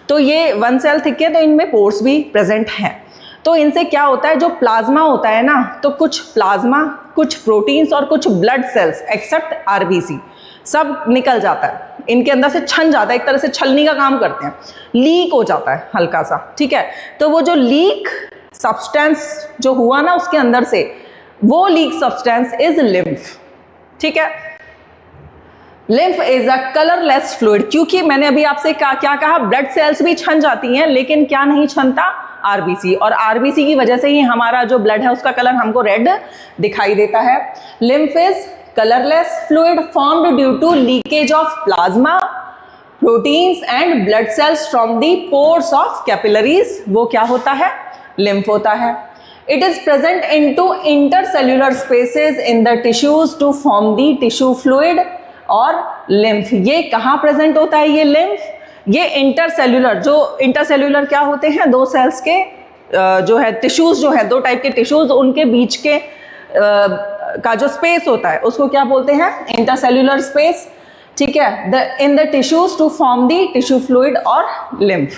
तो ये 1 सेल थिक है, तो इनमें पोर्स भी प्रेजेंट हैं। तो इनसे क्या होता है? जो प्लाज्मा होता है ना, तो कुछ प्लाज्मा, कुछ प्रोटीन्स और कुछ ब्लड सेल्स एक्सेप्ट आरबीसी सब निकल जाता है, इनके अंदर से छन जाता है, एक तरह से छलनी का काम करते हैं, लीक हो जाता है हल्का सा, ठीक है। तो वो जो लीक सब्सटेंस जो हुआ ना उसके अंदर से, वो लीक सब्सटेंस इज लिम्फ, ठीक है। Lymph is a colourless fluid, क्योंकि मैंने अभी आपसे क्या कहा? ब्लड सेल्स भी छन जाती हैं, लेकिन क्या नहीं छनता? आरबीसी। और आरबीसी की वजह से ही हमारा जो ब्लड है उसका कलर हमको रेड दिखाई देता है। Lymph is colorless fluid formed due to leakage of plasma, proteins and blood cells from the pores of capillaries। वो क्या होता है? लिम्फ होता है। It is present into intercellular spaces in the tissues to form the tissue fluid और लिम्फ। ये कहाँ प्रेजेंट होता है ये लिम्फ? ये इंटरसेल्यूलर, जो इंटरसेल्यूलर क्या होते हैं, दो सेल्स के जो है टिश्यूज, जो है दो टाइप के टिश्यूज, उनके बीच के का जो स्पेस होता है उसको क्या बोलते हैं? Intercellular space. ठीक है, in the tissues to form the tissue fluid और lymph.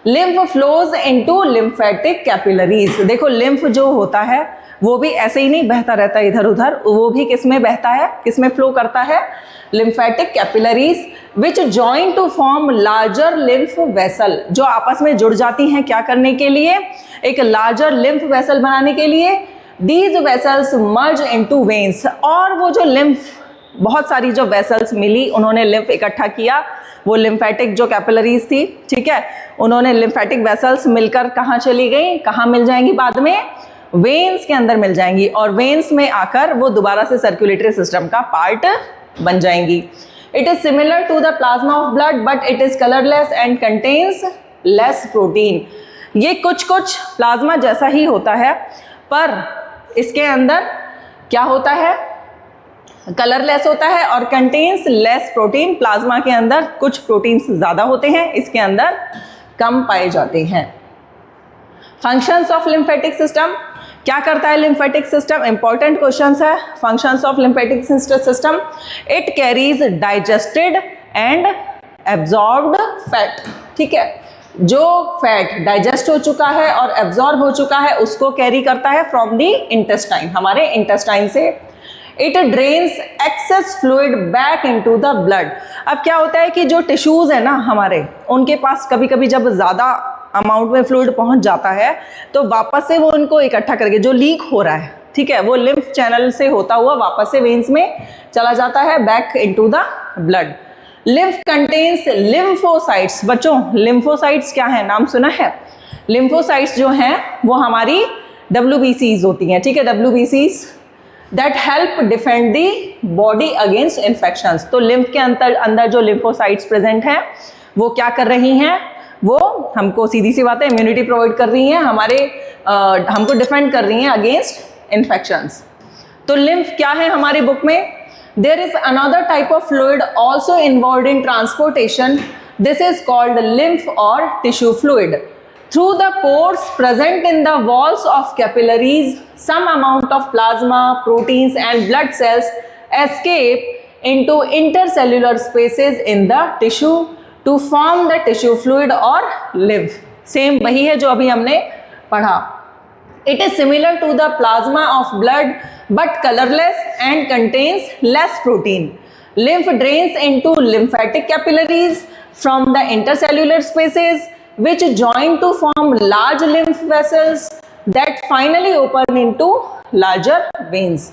Lymph flows into lymphatic capillaries. देखो लिम्फ जो होता है वो भी ऐसे ही नहीं बहता रहता इधर उधर, वो भी किस में बहता है, किस में फ्लो करता है? Lymphatic capillaries which join to form larger lymph vessel, जो आपस में जुड़ जाती हैं क्या करने के लिए? एक लार्जर लिम्फ वेसल बनाने के लिए। These vessels merge into veins, और वो जो लिम्फ, बहुत सारी जो वेसल्स मिली, उन्होंने लिम्फ इकट्ठा किया, वो लिम्फेटिक जो कैपिलरीज थी, ठीक है, उन्होंने लिम्फेटिक वेसल्स मिलकर कहाँ चली गई, कहाँ मिल जाएंगी बाद में? वेन्स के अंदर मिल जाएंगी, और वेन्स में आकर वो दोबारा से सर्कुलेटरी सिस्टम का पार्ट बन जाएंगी। It is similar to the plasma of blood but it is colourless and contains less protein. ये कुछ कुछ प्लाज्मा जैसा ही होता है, पर इसके अंदर क्या होता है? कलरलेस होता है और कंटेन्स लेस प्रोटीन। प्लाज्मा के अंदर कुछ प्रोटीन्स ज़्यादा होते हैं, इसके अंदर कम पाए जाते हैं। फंक्शंस ऑफ लिम्फेटिक सिस्टम, क्या करता है लिम्फेटिक सिस्टम? इंपॉर्टेंट क्वेश्चंस है। Functions of lymphatic system, it carries digested and absorbed fat. ठीक है, जो फैट डाइजेस्ट हो चुका है और एब्जॉर्ब हो चुका है उसको कैरी करता है फ्रॉम दी इंटेस्टाइन, हमारे इंटेस्टाइन से। It drains access fluid back into the blood. अब क्या होता है कि जो टिश्यूज है ना हमारे, उनके पास कभी कभी जब ज़्यादा अमाउंट में फ्लूइड पहुंच जाता है तो वापस से वो उनको इकट्ठा करके, जो लीक हो रहा है, ठीक है, वो लिम्फ चैनल से होता हुआ वापस से वेन्स में चला जाता है, back into the blood. Lymph contains lymphocytes. बच्चों लिम्फोसाइट्स क्या है, नाम सुना है? लिम्फोसाइट्स जो हैं वो हमारी WBCs होती हैं, ठीक है, WBCs that help defend the body against infections. तो लिम्फ के अंदर जो लिम्फोसाइट्स प्रेजेंट हैं वो क्या कर रही हैं? वो हमको सीधी सी बात है इम्यूनिटी प्रोवाइड कर रही हैं, हमारे हमको डिफेंड कर रही हैं अगेंस्ट इन्फेक्शंस। तो लिम्फ क्या है हमारी बुक में? There is another type of fluid also involve in transportation, this is called lymph और tissue fluid. Through the pores present in the walls of capillaries, some amount of plasma, proteins and blood cells escape into intercellular spaces in the tissue to form the tissue fluid or lymph. Same वही है जो अभी हमने पढ़ा। It is similar to the plasma of blood but colorless and contains less protein. Lymph drains into lymphatic capillaries from the intercellular spaces which join to form large lymph vessels that finally open into larger veins.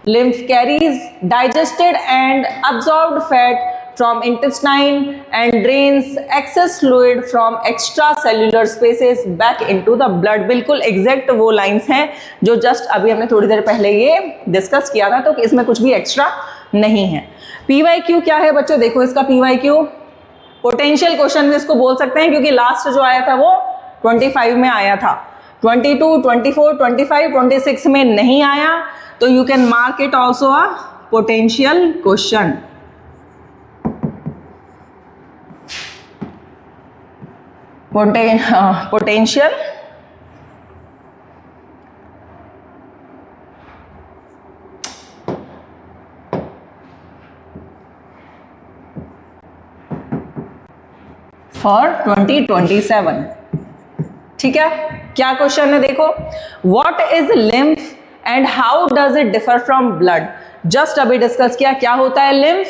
Lymph carries digested and absorbed fat from intestine and drains excess fluid from extracellular spaces back into the blood. बिल्कुल एग्जैक्ट वो लाइंस हैं जो जस्ट अभी हमने थोड़ी देर पहले ये डिस्कस किया था, तो इसमें कुछ भी एक्स्ट्रा नहीं है। PYQ क्या है बच्चों? देखो इसका PYQ पोटेंशियल क्वेश्चन भी इसको बोल सकते हैं, क्योंकि लास्ट जो आया था वो 25 में आया था, 22, 24, 25, 26 में नहीं आया, तो you can mark it also a potential question. Potential for 2027। ठीक है, क्या क्वेश्चन है देखो, what is lymph and how does it differ from blood? Just अभी डिस्कस किया क्या होता है लिम्फ।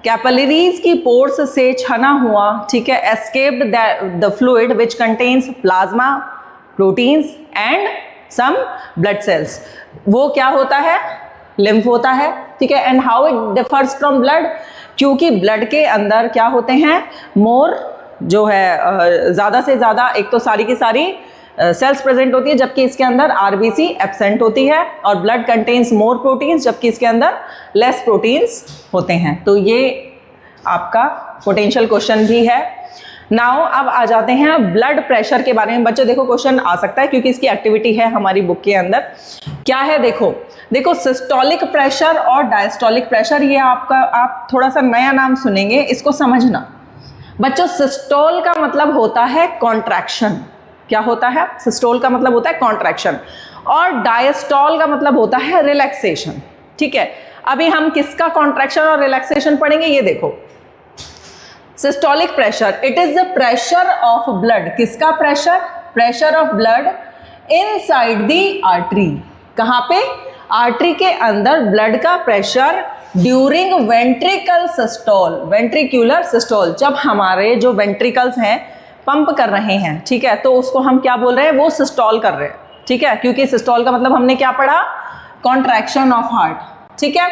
कैपिलरीज की पोर्स से छना हुआ, ठीक है, escaped the fluid which contains plasma, proteins and some blood cells, वो क्या होता है? लिम्फ होता है, ठीक है। And how it differs from blood, क्योंकि ब्लड के अंदर क्या होते हैं, मोर जो है ज़्यादा से ज़्यादा, एक तो सारी की सारी सेल्स प्रेजेंट होती है, जबकि इसके अंदर आरबीसी एब्सेंट होती है, और ब्लड कंटेन्स मोर प्रोटीन्स, जबकि इसके अंदर लेस प्रोटीन्स होते हैं। तो ये आपका पोटेंशियल क्वेश्चन भी है। नाउ अब आ जाते हैं ब्लड प्रेशर के बारे में। बच्चों देखो क्वेश्चन आ सकता है क्योंकि इसकी एक्टिविटी है हमारी बुक के अंदर। क्या है देखो सिस्टोलिक प्रेशर और डायस्टोलिक प्रेशर, ये आपका आप थोड़ा सा नया नाम सुनेंगे, इसको समझना। बच्चों सिस्टोल का मतलब होता है कॉन्ट्रैक्शन। क्या होता है? सिस्टोल का मतलब होता है कॉन्ट्रैक्शन और डायस्टोल का मतलब होता है रिलैक्सेशन। ठीक है, अभी हम किसका कॉन्ट्रैक्शन और रिलैक्सेशन पढ़ेंगे, ये देखो। Systolic pressure, it is the pressure of blood. किसका pressure? Pressure of blood inside the artery. कहाँ पे? आर्टरी के अंदर ब्लड का pressure during ventricle systole, ventricular systole, जब हमारे जो वेंट्रिकल्स हैं पंप कर रहे हैं, ठीक है, तो उसको हम क्या बोल रहे हैं? वो सिस्टोल कर रहे हैं। ठीक है, क्योंकि सिस्टोल का मतलब हमने क्या पढ़ा? Contraction of heart. ठीक है,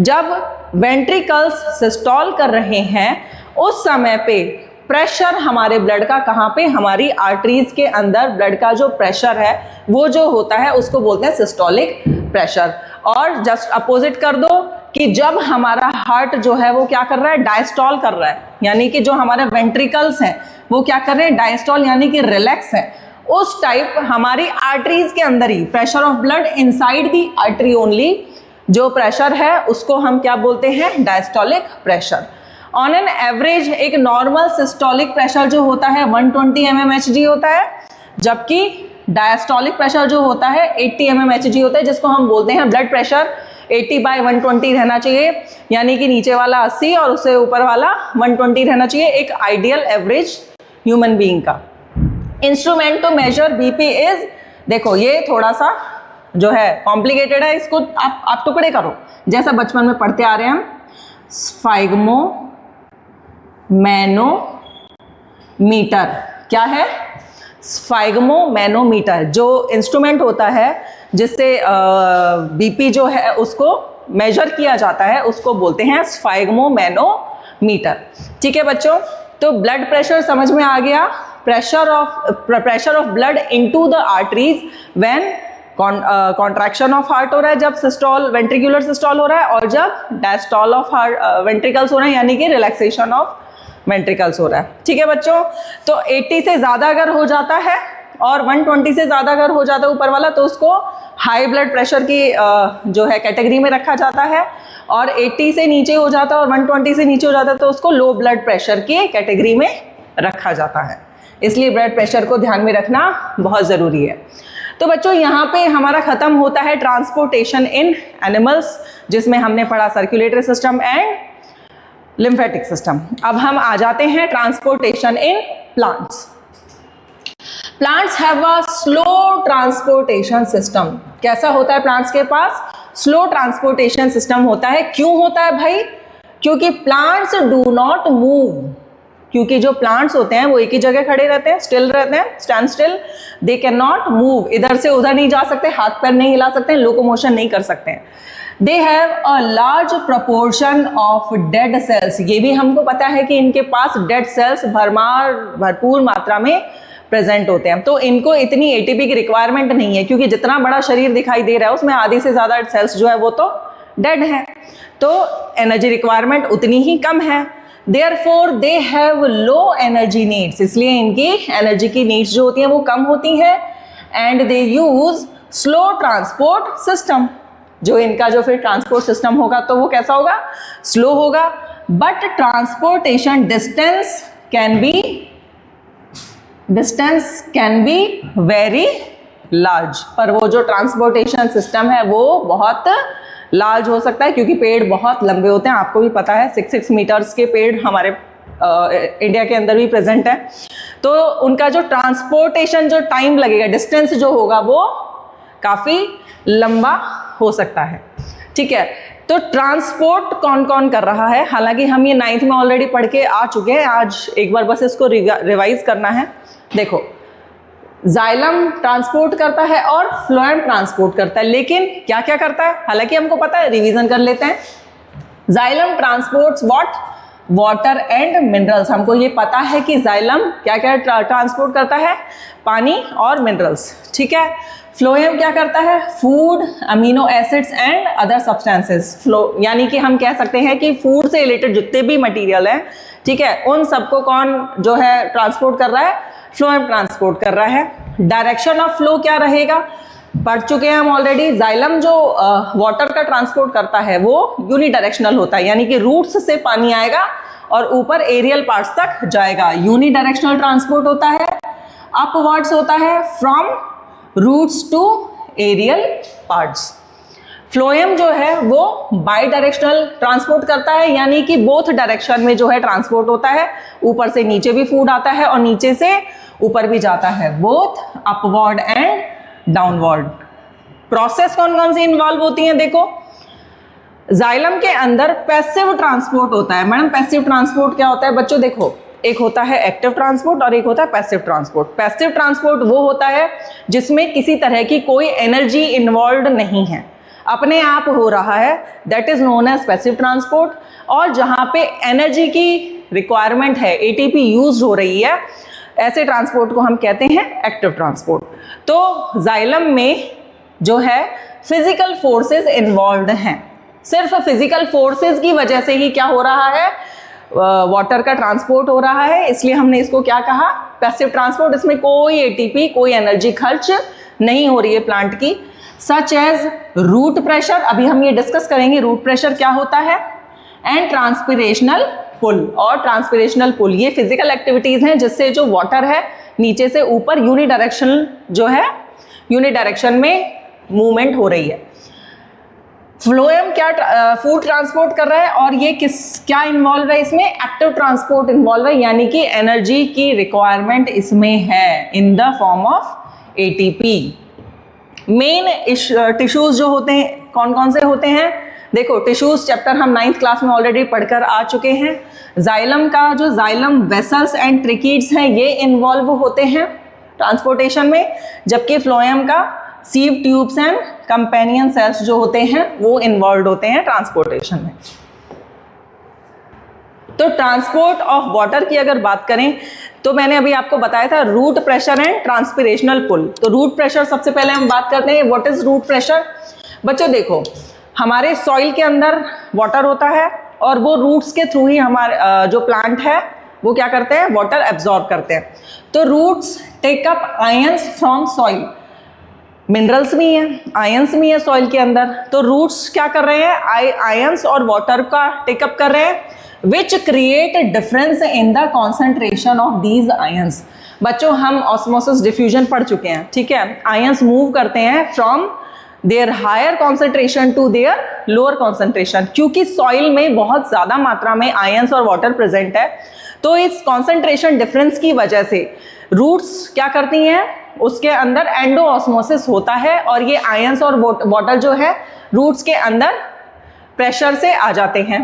जब वेंट्रिकल्स सिस्टोल कर रहे हैं उस समय पे प्रेशर हमारे ब्लड का कहाँ पे? हमारी आर्टरीज के अंदर ब्लड का जो प्रेशर है वो जो होता है उसको बोलते हैं सिस्टोलिक प्रेशर। और जस्ट अपोजिट कर दो कि जब हमारा हार्ट जो है वो क्या कर रहा है? डायस्टॉल कर रहा है, यानी कि जो हमारे वेंट्रिकल्स हैं वो क्या कर रहे हैं? डायस्टॉल यानी कि रिलैक्स है। उस टाइप हमारी आर्टरीज के अंदर ही pressure of blood inside the artery only, जो प्रेशर है उसको हम क्या बोलते हैं? Diastolic pressure. On an average एक नॉर्मल सिस्टोलिक प्रेशर जो होता है 120 mmHg होता है, जबकि डायस्टोलिक प्रेशर जो होता है 80 mmHg होता है, जिसको हम बोलते हैं ब्लड प्रेशर 80/120 रहना चाहिए, यानी कि नीचे वाला 80 और उससे ऊपर वाला 120 रहना चाहिए, एक आइडियल एवरेज ह्यूमन बीइंग का। Instrument to measure BP is, देखो ये थोड़ा सा जो है कॉम्प्लिकेटेड है, इसको आप टुकड़े करो जैसा बचपन में पढ़ते आ रहे हैं हम। स्फाइग्मो मैनोमीटर, क्या है? स्फाइग्मो मैनोमीटर, जो इंस्ट्रूमेंट होता है जिससे बीपी जो है उसको मेजर किया जाता है उसको बोलते हैं स्फाइग्मो मैनोमीटर। ठीक है बच्चों, तो ब्लड प्रेशर समझ में आ गया। Pressure of blood into the arteries when contraction of heart हो रहा है, जब सिस्टोल वेंट्रिकुलर सिस्टोल हो रहा है, और जब डायस्टोल ऑफ हार्ट वेंट्रिकल्स हो रहे हैं, यानी कि रिलैक्सेशन ऑफ वेंट्रिकल्स हो रहा है। ठीक है बच्चों, तो 80 से ज़्यादा अगर हो जाता है और 120 से ज़्यादा अगर हो जाता है ऊपर वाला, तो उसको हाई ब्लड प्रेशर की जो है कैटेगरी में रखा जाता है, और 80 से नीचे हो जाता है और 120 से नीचे हो जाता है तो उसको लो ब्लड प्रेशर की कैटेगरी में रखा जाता है। इसलिए ब्लड प्रेशर को ध्यान में रखना बहुत ज़रूरी है। तो बच्चों यहाँ पे हमारा खत्म होता है ट्रांसपोर्टेशन इन एनिमल्स, जिसमें हमने पढ़ा circulatory system and lymphatic system. अब हम आ जाते हैं transportation in plants. Plants have a slow transportation system. कैसा होता है प्लांट्स के पास? स्लो ट्रांसपोर्टेशन सिस्टम होता है। क्यों होता है भाई? क्योंकि प्लांट्स डू नॉट मूव, क्योंकि जो प्लांट्स होते हैं वो एक ही जगह खड़े रहते हैं, स्टिल रहते हैं, stand still, they can not move, इधर से उधर नहीं जा सकते, हाथ पैर नहीं हिला सकते, लोकोमोशन नहीं कर सकते हैं। They have a large proportion of dead cells, ये भी हमको पता है कि इनके पास डेड सेल्स भरपूर मात्रा में प्रेजेंट होते हैं। तो इनको इतनी एटीपी की रिक्वायरमेंट नहीं है, क्योंकि जितना बड़ा शरीर दिखाई दे रहा है उसमें आधे से ज़्यादा सेल्स जो है वो तो डेड है, तो एनर्जी रिक्वायरमेंट उतनी ही कम है। Therefore, they have low energy needs, इसलिए इनकी एनर्जी की नीड्स जो होती हैं वो कम होती हैं, and they use slow transport system. जो इनका जो फिर ट्रांसपोर्ट सिस्टम होगा तो वो कैसा होगा? स्लो होगा। But transportation distance can be very large, पर वो जो ट्रांसपोर्टेशन सिस्टम है वो बहुत लार्ज हो सकता है, क्योंकि पेड़ बहुत लंबे होते हैं। आपको भी पता है 6 मीटर्स के पेड़ हमारे इंडिया के अंदर भी प्रेजेंट है, तो उनका जो ट्रांसपोर्टेशन जो टाइम लगेगा, डिस्टेंस जो होगा वो काफ़ी लंबा हो सकता है। ठीक है, तो ट्रांसपोर्ट कौन कौन कर रहा है? हालांकि हम ये 9th में ऑलरेडी पढ़ के आ चुके हैं, आज एक बार बस इसको रिवाइज करना है। देखो, जाइलम ट्रांसपोर्ट करता है और फ्लोएम ट्रांसपोर्ट करता है, लेकिन क्या क्या करता है? हालांकि हमको पता है, रिवीजन कर लेते हैं। Xylem transports what? Water and minerals. हमको ये पता है कि जाइलम क्या क्या ट्रांसपोर्ट करता है? पानी और मिनरल्स। ठीक है, फ्लोएम क्या करता है? Food, amino acids and other substances. यानी कि हम कह सकते हैं कि फूड से रिलेटेड जितने भी मटेरियल हैं, ठीक है, उन सबको कौन जो है ट्रांसपोर्ट कर रहा है, फ्लोएम ट्रांसपोर्ट कर रहा है। डायरेक्शन ऑफ फ्लो क्या रहेगा, पढ़ चुके हैं हम ऑलरेडी। जाइलम जो वाटर का ट्रांसपोर्ट करता है वो यूनिडायरेक्शनल होता है, यानी कि रूट्स से पानी आएगा और ऊपर एरियल पार्ट्स तक जाएगा। यूनिडायरेक्शनल ट्रांसपोर्ट होता है, अपवर्ड्स होता है from roots to aerial parts. Phloem जो है वो बाई डायरेक्शनल ट्रांसपोर्ट करता है, यानी कि बोथ डायरेक्शन में जो है ट्रांसपोर्ट होता है, ऊपर से नीचे भी फूड आता है और नीचे से ऊपर भी जाता है, both upward and downward. Process कौन कौन सी इन्वॉल्व होती हैं, देखो जाइलम के अंदर पैसिव ट्रांसपोर्ट होता है। मैडम पैसिव ट्रांसपोर्ट क्या होता है बच्चों, देखो एक होता है एक्टिव ट्रांसपोर्ट और एक होता है पैसिव ट्रांसपोर्ट। पैसिव ट्रांसपोर्ट वो होता है जिसमें किसी तरह की कोई एनर्जी इन्वॉल्व नहीं है, अपने आप हो रहा है, that is known as passive transport. और जहां पे एनर्जी की रिक्वायरमेंट है, एटीपी यूज हो रही है, ऐसे ट्रांसपोर्ट को हम कहते हैं एक्टिव ट्रांसपोर्ट। तो जाइलम में जो है फिजिकल फोर्सेस इन्वॉल्व हैं, सिर्फ फिजिकल फोर्सेस की वजह से ही क्या हो रहा है, वाटर का ट्रांसपोर्ट हो रहा है, इसलिए हमने इसको क्या कहा, पैसिव ट्रांसपोर्ट। इसमें कोई एटीपी, कोई एनर्जी खर्च नहीं हो रही है प्लांट की। सच एज रूट प्रेशर, अभी हम ये डिस्कस करेंगे रूट प्रेशर क्या होता है, एंड ट्रांसपिरेशनल पुल। और ट्रांसपिरेशनल पुल ये फिजिकल एक्टिविटीज हैं जिससे जो वाटर है नीचे से ऊपर यूनिडायरेक्शनल जो है, यूनिडायरेक्शन में मूवमेंट हो रही है। फ्लोएम क्या फूड ट्रांसपोर्ट कर रहा है, और ये क्या इन्वॉल्व है इसमें, एक्टिव ट्रांसपोर्ट इन्वॉल्व है, यानी कि एनर्जी की रिक्वायरमेंट इसमें है in the form of ATP. Main tissues जो होते हैं कौन कौन से होते हैं, देखो टिश्यूज चैप्टर हम 9th क्लास में ऑलरेडी पढ़कर आ चुके हैं। जाइलम का जो जाइलम वेसल्स एंड ट्रिकीड्स हैं ये इन्वॉल्व होते हैं ट्रांसपोर्टेशन में, जबकि फ्लोएम का sieve tubes and companion cells जो होते हैं वो इन्वॉल्व होते हैं ट्रांसपोर्टेशन में। तो ट्रांसपोर्ट ऑफ वाटर की अगर बात करें तो मैंने अभी आपको बताया था रूट प्रेशर एंड ट्रांसपिरेशनल पुल। तो रूट प्रेशर सबसे पहले हम बात करते हैं, व्हाट इज रूट प्रेशर। बच्चों देखो हमारे सॉइल के अंदर वाटर होता है और वो रूट्स के थ्रू ही हमारे जो प्लांट है वो क्या करते हैं, वाटर एब्जॉर्ब करते हैं। तो roots take up ions from soil, minerals भी हैं, आयंस भी है सॉइल के अंदर। तो रूट्स क्या कर रहे हैं, आयंस और वाटर का टेकअप कर रहे हैं, which create difference in the concentration of these ions. बच्चों हम ऑस्मोसिस डिफ्यूजन पढ़ चुके हैं, ठीक है। आयंस मूव करते हैं from their higher concentration to their lower concentration, क्योंकि सॉइल में बहुत ज़्यादा मात्रा में आयंस और वाटर प्रेजेंट है। तो इस कॉन्सेंट्रेशन डिफरेंस की वजह से रूट्स क्या करती हैं, उसके अंदर एंडो ऑस्मोसिस होता है और ये आयंस और वाटर जो है रूट्स के अंदर प्रेशर से आ जाते हैं।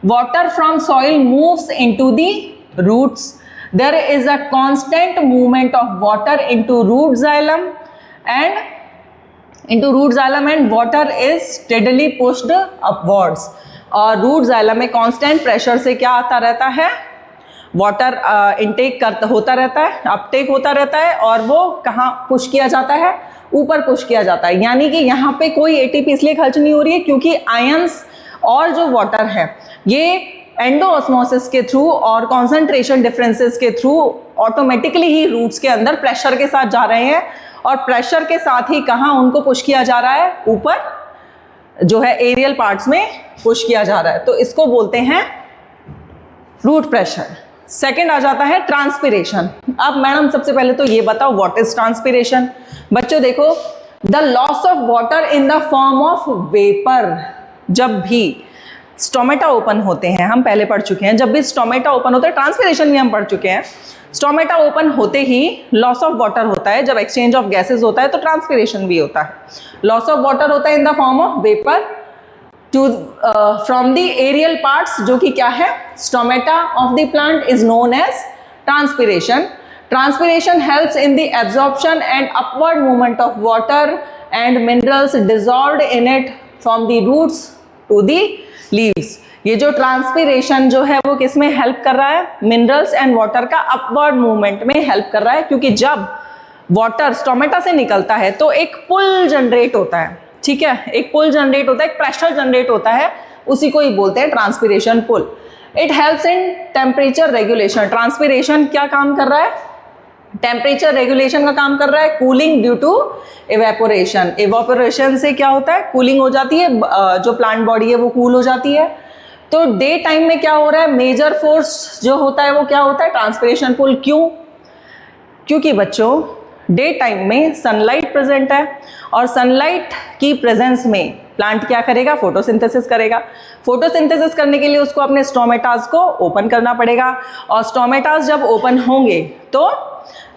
Water from soil moves into the roots, there is a constant movement of water into root xylem and water is steadily pushed upwards. और रूट जाइलम में कांस्टेंट प्रेशर से क्या आता रहता है, वाटर इनटेक होता रहता है, अपटेक होता रहता है, और वो कहाँ पुश किया जाता है, ऊपर पुश किया जाता है। यानी कि यहाँ पे कोई एटीपी इसलिए खर्च नहीं हो रही है क्योंकि आयंस और जो वाटर है ये एंडो ऑस्मोसिस के थ्रू और कॉन्सेंट्रेशन डिफरेंसेस के थ्रू ऑटोमेटिकली ही रूट्स के अंदर प्रेशर के साथ जा रहे हैं, और प्रेशर के साथ ही कहाँ उनको पुश किया जा रहा है, ऊपर जो है एरियल पार्ट्स में पुश किया जा रहा है। तो इसको बोलते हैं रूट प्रेशर। सेकेंड आ जाता है ट्रांसपिरेशन। अब मैडम सबसे पहले तो ये बताओ व्हाट इज ट्रांसपिरेशन। बच्चों देखो, the loss of water in the form of vapour. जब भी स्टोमेटा ओपन होते हैं, हम पहले पढ़ चुके हैं, जब भी स्टोमेटा ओपन होता है, ट्रांसपिरेशन भी हम पढ़ चुके हैं, स्टोमेटा ओपन होते ही लॉस ऑफ वाटर होता है। जब एक्सचेंज ऑफ गैसेज होता है तो ट्रांसपिरेशन भी होता है। लॉस ऑफ वाटर होता है in the form of vapour to from the aerial parts, जो कि क्या है, stomata of the plant is known as transpiration. Transpiration helps in the absorption and upward movement of water and minerals dissolved in it from the roots to the leaves. ये जो ट्रांसपिरेशन जो है वो किस में हेल्प कर रहा है, मिनरल्स एंड वाटर का अपवर्ड मूवमेंट में हेल्प कर रहा है, क्योंकि जब वाटर स्टोमेटा से निकलता है तो एक पुल जनरेट होता है, ठीक है, एक पुल जनरेट होता है, एक प्रेशर जनरेट होता है, उसी को ही बोलते हैं transpiration pull. It helps in temperature regulation. Transpiration क्या काम कर रहा है? टेम्परेचर रेगुलेशन का काम कर रहा है। Cooling due to evaporation. Evaporation से क्या होता है? कूलिंग हो जाती है, जो प्लांट बॉडी है वो कूल हो जाती है। तो डे टाइम में क्या हो रहा है? मेजर फोर्स जो होता है वो क्या होता है? Transpiration pull. क्यों? क्योंकि बच्चों डे टाइम में सनलाइट प्रेजेंट है और सनलाइट की प्रेजेंस में प्लांट क्या करेगा? फोटोसिंथेसिस करेगा। फोटोसिंथेसिस करने के लिए उसको अपने स्टोमेटास को ओपन करना पड़ेगा और स्टोमेटास जब ओपन होंगे तो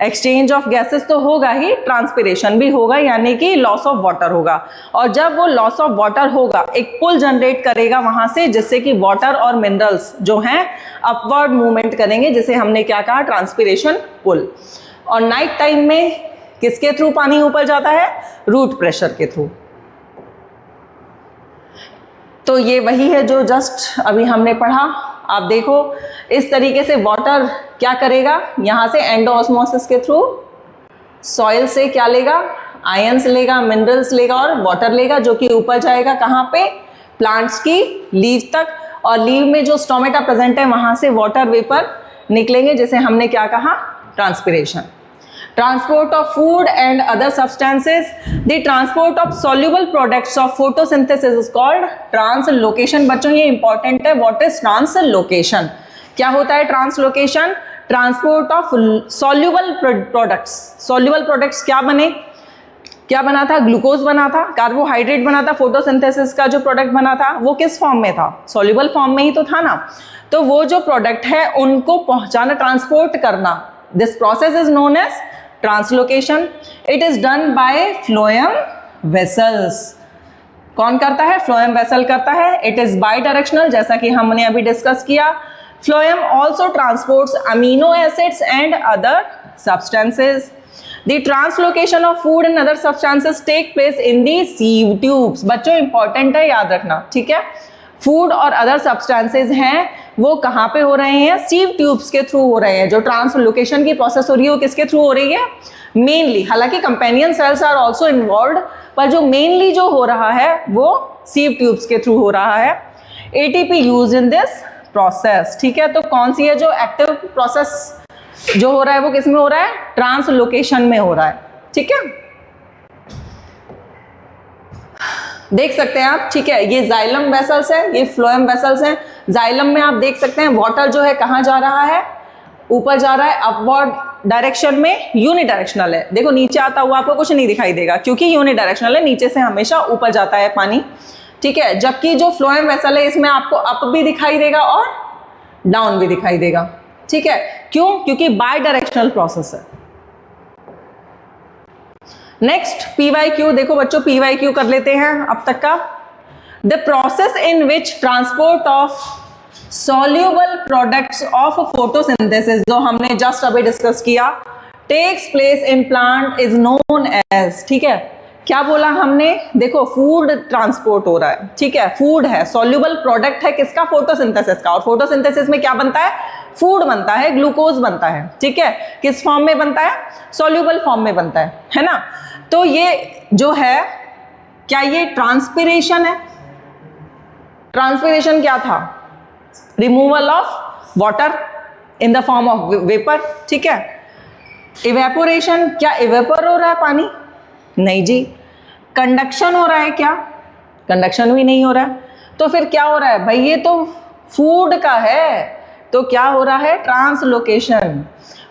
एक्सचेंज ऑफ गैसेस तो होगा ही, ट्रांसपिरेशन भी होगा, यानी कि लॉस ऑफ वाटर होगा। और जब वो लॉस ऑफ वाटर होगा एक पुल जनरेट करेगा वहां से, जिससे कि वाटर और मिनरल्स जो हैं अपवर्ड मूवमेंट करेंगे, जिसे हमने क्या कहा? Transpiration pull. और नाइट टाइम में किसके थ्रू पानी ऊपर जाता है? रूट प्रेशर के थ्रू। तो ये वही है जो जस्ट अभी हमने पढ़ा। आप देखो इस तरीके से वाटर क्या करेगा? यहाँ से एंडोऑस्मोसिस के थ्रू सॉइल से क्या लेगा? आयंस लेगा, मिनरल्स लेगा और वाटर लेगा, जो कि ऊपर जाएगा कहाँ पे? प्लांट्स की लीव तक। और लीव में जो स्टोमेटा प्रेजेंट है वहाँ से वाटर वेपर निकलेंगे, जिसे हमने क्या कहा? Transpiration. Transport of food and other substances. The transport of soluble products of photosynthesis is called translocation. बच्चों ये important है. What is translocation? क्या होता है translocation? Transport of soluble products. Soluble products क्या बने? क्या बना था? ग्लूकोज बना था, कार्बोहाइड्रेट बना था। फोटोसिंथेसिस का जो प्रोडक्ट बना था वो किस फॉर्म में था? सॉल्युबल फॉर्म में ही तो था ना। तो वो जो प्रोडक्ट है उनको पहुंचाना, ट्रांसपोर्ट करना, this process is known as translocation. It is done by phloem vessels. कौन करता है? फ्लोएम वेसल करता है। इट इज बाई डायरेक्शनल, जैसा कि हमने अभी डिस्कस किया। Phloem also transports amino acids and other substances. The translocation of food and other substances take place in the sieve tubes. बच्चों इंपॉर्टेंट है, याद रखना, ठीक है। फूड और अदर सब्सटेंसेज हैं वो कहाँ पे हो रहे हैं? सीव ट्यूब्स के थ्रू हो रहे हैं। जो ट्रांसलोकेशन की प्रोसेस हो रही है वो किसके थ्रू हो रही है? मेनली, हालांकि companion cells are also involve, पर जो मेनली जो हो रहा है वो सीव ट्यूब्स के थ्रू हो रहा है। ATP use in this process, ठीक है। तो कौन सी है जो एक्टिव प्रोसेस जो हो रहा है वो किस में हो रहा है? ट्रांसलोकेशन में हो रहा है, ठीक है। देख सकते हैं आप, ठीक है। ये जाइलम वेसल्स है, ये फ्लोएम वेसल्स हैं। जाइलम में आप देख सकते हैं वाटर जो है कहाँ जा रहा है? ऊपर जा रहा है, अपवर्ड डायरेक्शन में। यूनिडायरेक्शनल है। देखो नीचे आता हुआ आपको कुछ नहीं दिखाई देगा क्योंकि यूनिडायरेक्शनल है, नीचे से हमेशा ऊपर जाता है पानी, ठीक है। जबकि जो फ्लोएम वेसल है इसमें आपको अप भी दिखाई देगा और डाउन भी दिखाई देगा, ठीक है। क्यों? क्योंकि बाय डायरेक्शनल प्रोसेस है। नेक्स्ट पीवाईक्यू, देखो बच्चों पीवाईक्यू कर लेते हैं अब तक का। The process in which transport of soluble products of photosynthesis, जो हमने जस्ट अभी डिस्कस किया, takes place in plant is known as, ठीक है। क्या बोला हमने? देखो फूड ट्रांसपोर्ट हो रहा है, ठीक है। फूड है, सॉल्युबल प्रोडक्ट है किसका? फोटोसिंथेसिस का। और फोटोसिंथेसिस में क्या बनता है? फूड बनता है, ग्लूकोज बनता है, ठीक है। किस फॉर्म में बनता है? सॉल्युबल फॉर्म में बनता है ना। तो ये जो है, क्या ये ट्रांसपिरेशन है? ट्रांसपिरेशन क्या था? Removal of water in the form of vapour, ठीक है। इवेपोरेशन, क्या इवेपर हो रहा है पानी? नहीं जी। कंडक्शन हो रहा है क्या? कंडक्शन भी नहीं हो रहा है। तो फिर क्या हो रहा है भाई? ये तो फूड का है, तो क्या हो रहा है? ट्रांसलोकेशन।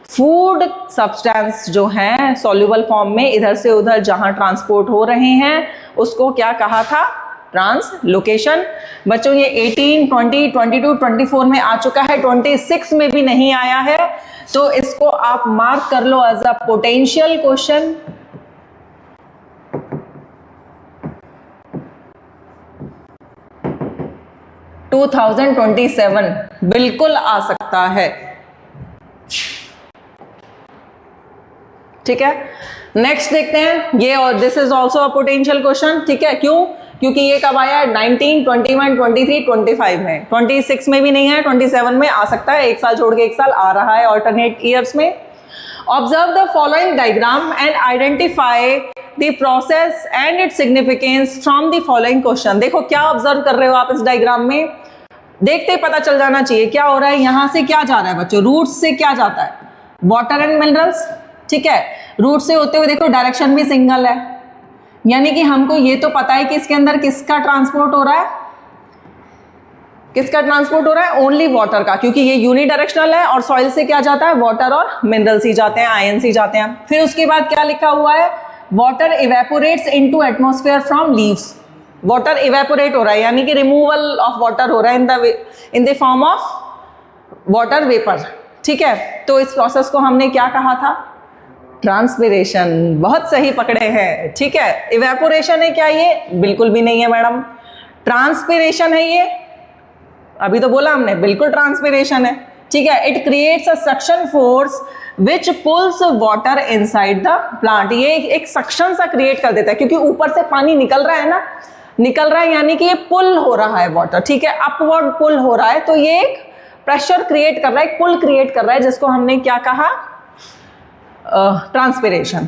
फूड सब्सटेंस जो हैं सॉल्युबल फॉर्म में इधर से उधर जहां ट्रांसपोर्ट हो रहे हैं उसको क्या कहा था? ट्रांसलोकेशन। बच्चों ये 18, 20, 22, 24 में आ चुका है, 26 में भी नहीं आया है, तो इसको आप मार्क कर लो as a potential question. To 2027 बिल्कुल आ सकता है, ठीक है। नेक्स्ट देखते हैं ये, और this is also a potential question, ठीक है। क्यों? क्योंकि ये कब आया है? 19, 21, 23, 25 में। 26 में भी नहीं है, 27 में आ सकता है, एक साल छोड़ के एक साल आ रहा है ऑल्टरनेट ईयर्स में। Observe the following diagram and identify the process and its significance from the following question. देखो क्या ऑब्जर्व कर रहे हो आप इस डायग्राम में? देखते ही पता चल जाना चाहिए क्या हो रहा है। यहाँ से क्या जा रहा है बच्चों, रूट्स से क्या जाता है, वाटर एंड मिनरल्स, ठीक है। रूट से होते हुए देखो डायरेक्शन भी सिंगल है, यानी कि हमको ये तो पता है कि इसके अंदर किसका ट्रांसपोर्ट हो रहा है, किसका ट्रांसपोर्ट हो रहा है, ओनली वाटर का, क्योंकि ये यूनिडायरेक्शनल है और सॉइल से क्या जाता है, वाटर और मिनरल्स ही जाते हैं, आयंस ही जाते हैं। फिर उसके बाद क्या लिखा हुआ है, water evaporates into atmosphere from leaves, water evaporate हो रहा है यानी कि रिमूवल ऑफ वाटर हो रहा है in the form of water vapour, ठीक है। तो इस प्रोसेस को हमने क्या कहा था, ट्रांसपिरेशन। बहुत सही पकड़े हैं, ठीक है। इवेपोरेशन है क्या ये, बिल्कुल भी नहीं है मैडम, ट्रांसपिरेशन है ये, अभी तो बोला हमने, बिल्कुल ट्रांसपिरेशन है, ठीक है। It creates a suction force which pulls water inside the plant, ये एक सक्शन सा क्रिएट कर देता है, क्योंकि ऊपर से पानी निकल रहा है ना, निकल रहा है यानी कि ये पुल हो रहा है वाटर, ठीक है, अपवर्ड पुल हो रहा है, तो ये एक प्रेशर क्रिएट कर रहा है, एक पुल क्रिएट कर रहा है, जिसको हमने क्या कहा, ट्रांसपिरेशन।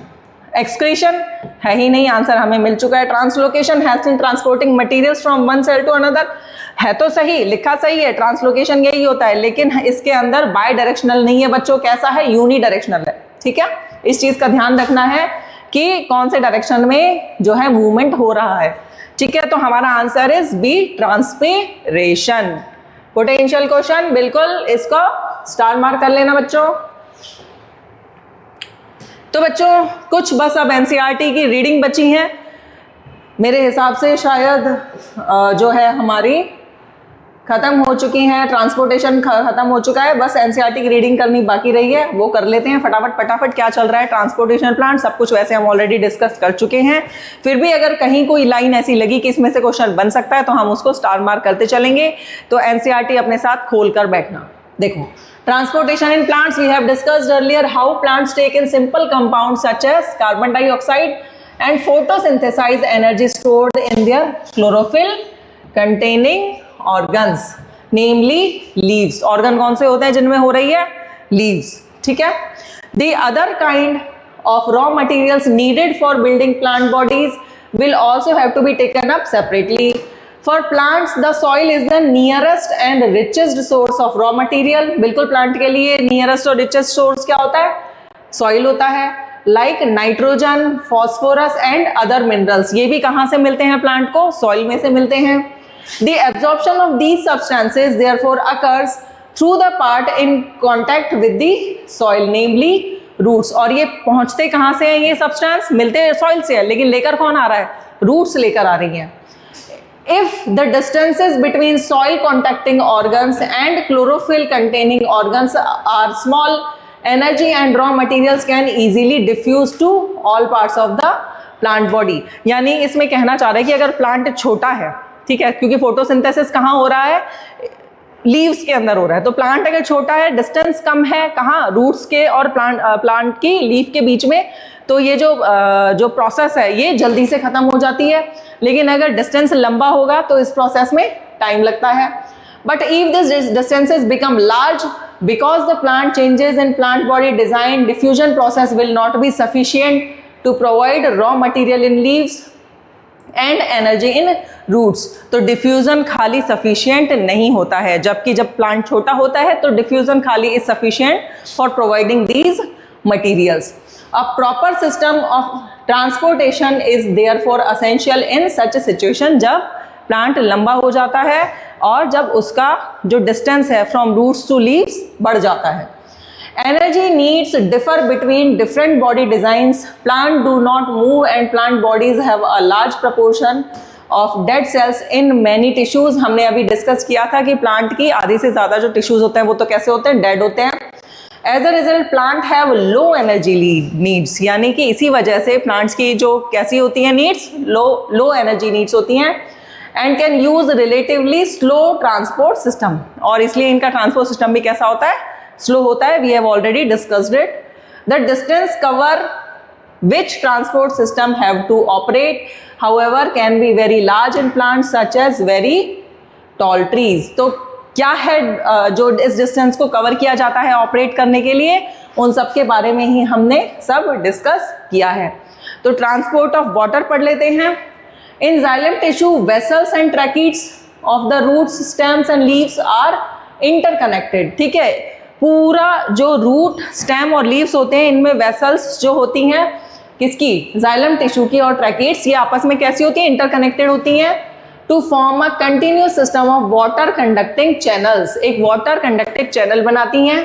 एक्सक्रीशन है ही नहीं, आंसर हमें मिल चुका है। Translocation helps in transporting materials from one cell to another, है तो सही, लिखा सही है, ट्रांसलोकेशन यही होता है, लेकिन इसके अंदर बाय डायरेक्शनल नहीं है बच्चों, कैसा है, यूनिडायरेक्शनल है, ठीक है। इस चीज का ध्यान रखना है कि कौन से डायरेक्शन में जो है मूवमेंट हो रहा है, ठीक है। तो हमारा answer is B, transpiration. Potential question, बिल्कुल इसको स्टार मार्क कर लेना बच्चों। तो बच्चों कुछ बस अब एनसीईआरटी की रीडिंग बची है, मेरे हिसाब से शायद जो है हमारी खत्म हो चुकी हैं, ट्रांसपोर्टेशन खत्म हो चुका है, बस एनसीईआरटी की रीडिंग करनी बाकी रही है, वो कर लेते हैं फटाफट क्या चल रहा है ट्रांसपोर्टेशन प्लांट, सब कुछ वैसे हम ऑलरेडी डिस्कस कर चुके हैं। फिर भी अगर कहीं कोई लाइन ऐसी लगी कि इसमें से क्वेश्चन बन सकता है तो हम उसको स्टार मार्क करते चलेंगे। तो एनसीईआरटी अपने साथ खोल कर बैठना। देखो, transportation in plants, we have discussed earlier how plants take in simple compounds such as carbon dioxide and photosynthesize energy stored in their chlorophyll containing organs, namely leaves। organ कौन से होते हैं जिनमें हो रही है, leaves, ठीक है। The other kind of raw materials needed for building plant bodies will also have to be taken up separately। For plants, the soil is the nearest and richest source of raw material। बिल्कुल प्लांट के लिए नियरेस्ट और रिचेस्ट सोर्स क्या होता है, सॉइल होता है। Like nitrogen, phosphorus and other minerals, ये भी कहाँ से मिलते हैं प्लांट को, सॉइल में से मिलते हैं। The absorption of these substances therefore occurs through the part in contact with the soil, namely roots। और ये पहुंचते कहाँ से हैं, ये सब्सटेंस मिलते सॉइल से है, लेकिन लेकर कौन आ रहा है, रूट्स लेकर आ रही हैं। If the distances between soil contacting organs and chlorophyll containing organs are small, energy and raw materials can easily diffuse to all parts of the plant body। यानी इसमें कहना चाह रहा है कि अगर प्लांट छोटा है, ठीक है, क्योंकि फोटोसिंथेसिस कहाँ हो रहा है, लीव्स के अंदर हो रहा है, तो प्लांट अगर छोटा है, डिस्टेंस कम है, कहाँ, रूट्स के और प्लांट की लीफ के बीच में, तो ये जो प्रोसेस है ये जल्दी से खत्म हो जाती है। लेकिन अगर डिस्टेंस लंबा होगा तो इस प्रोसेस में टाइम लगता है। But if this distances become large because the plant changes in plant body design, diffusion process will not be sufficient to provide raw material in leaves and energy in roots. तो डिफ्यूजन खाली सफिशिएंट नहीं होता है, जबकि जब प्लांट छोटा होता है तो डिफ्यूजन खाली is sufficient for providing these materials. A proper system of transportation is therefore essential in such a situation, जब प्लांट लंबा हो जाता है और जब उसका जो डिस्टेंस है फ्रॉम रूट्स टू लीव्स बढ़ जाता है। Energy needs differ between different body designs। Plant do not move and plant bodies have a large proportion of dead cells in many tissues। हमने अभी डिस्कस किया था कि प्लांट की आधी से ज़्यादा जो टिश्यूज होते हैं वो तो कैसे होते हैं, डेड होते हैं। As a result plant have low energy needs, यानी कि इसी वजह से प्लांट्स की जो कैसी होती हैं नीड्स, लो एनर्जी नीड्स होती हैं। And can use relatively slow transport system, और इसलिए इनका ट्रांसपोर्ट सिस्टम भी कैसा होता है, स्लो होता है। We have already discussed it. The distance cover which transport system have to operate however can be very large in plants such as very tall trees. तो क्या है जो इस डिस्टेंस को कवर किया जाता है ऑपरेट करने के लिए, उन सब के बारे में ही हमने सब डिस्कस किया है। तो ट्रांसपोर्ट ऑफ वाटर पढ़ लेते हैं। In xylem tissue vessels and tracheids, of the roots, stems and leaves are interconnected. ठीक है, पूरा जो रूट, स्टेम और लीव्स होते हैं, इनमें वेसल्स जो होती हैं किसकी, जाइलम टिश्यू की, और ट्रैकेट्स, ये आपस में कैसी होती हैं, इंटरकनेक्टेड होती हैं to form a continuous system of water conducting channels, एक वाटर कंडक्टिंग चैनल बनाती हैं।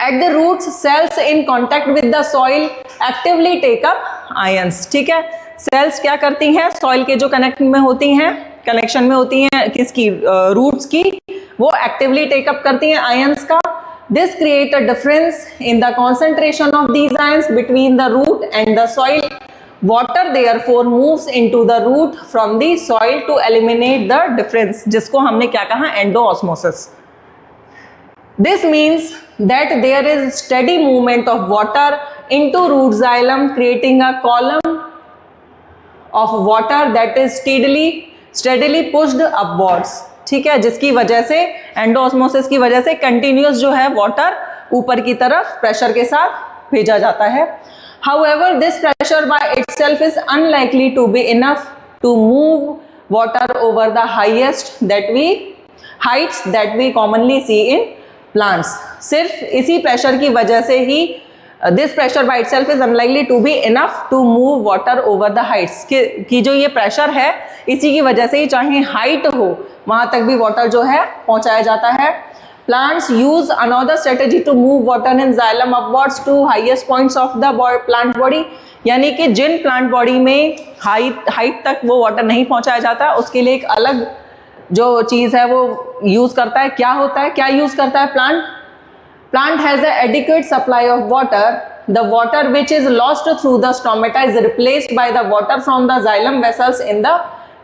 At the roots cells in contact with the soil actively take up ions. ठीक है, सेल्स क्या करती हैं, सॉइल के जो कनेक्ट में होती हैं, कनेक्शन में होती हैं किसकी, रूट्स की, वो एक्टिवली टेकअप करती हैं आयंस का। This create a difference in the concentration of these ions between the root and the soil. Water therefore moves into the root from the soil to eliminate the difference, जिसको हमने क्या कहा, endosmosis. This means that there is steady movement of water into root xylem, creating a column of water that is steadily pushed upwards। ठीक है, जिसकी वजह से, एंडोऑस्मोसिस की वजह से कंटिन्यूस जो है वाटर ऊपर की तरफ प्रेशर के साथ भेजा जाता है। However, this pressure by itself is unlikely to be enough to move water over the heights that we commonly see in plants. सिर्फ इसी प्रेशर की वजह से ही, this pressure by itself is unlikely to be enough to move water over the heights, की जो ये प्रेशर है, इसी की वजह से ही चाहे हाइट हो वहां तक भी वाटर जो है पहुंचाया जाता है। Plants use another strategy to move water in xylem upwards to highest points of the plant body, यानी कि जिन प्लांट बॉडी में हाइट तक वो वाटर नहीं पहुंचाया जाता, उसके लिए एक अलग जो चीज है वो यूज करता है। क्या होता है, क्या यूज करता है plant has a adequate supply of water. The water which is lost through the stomata is replaced by the water from the xylem vessels in the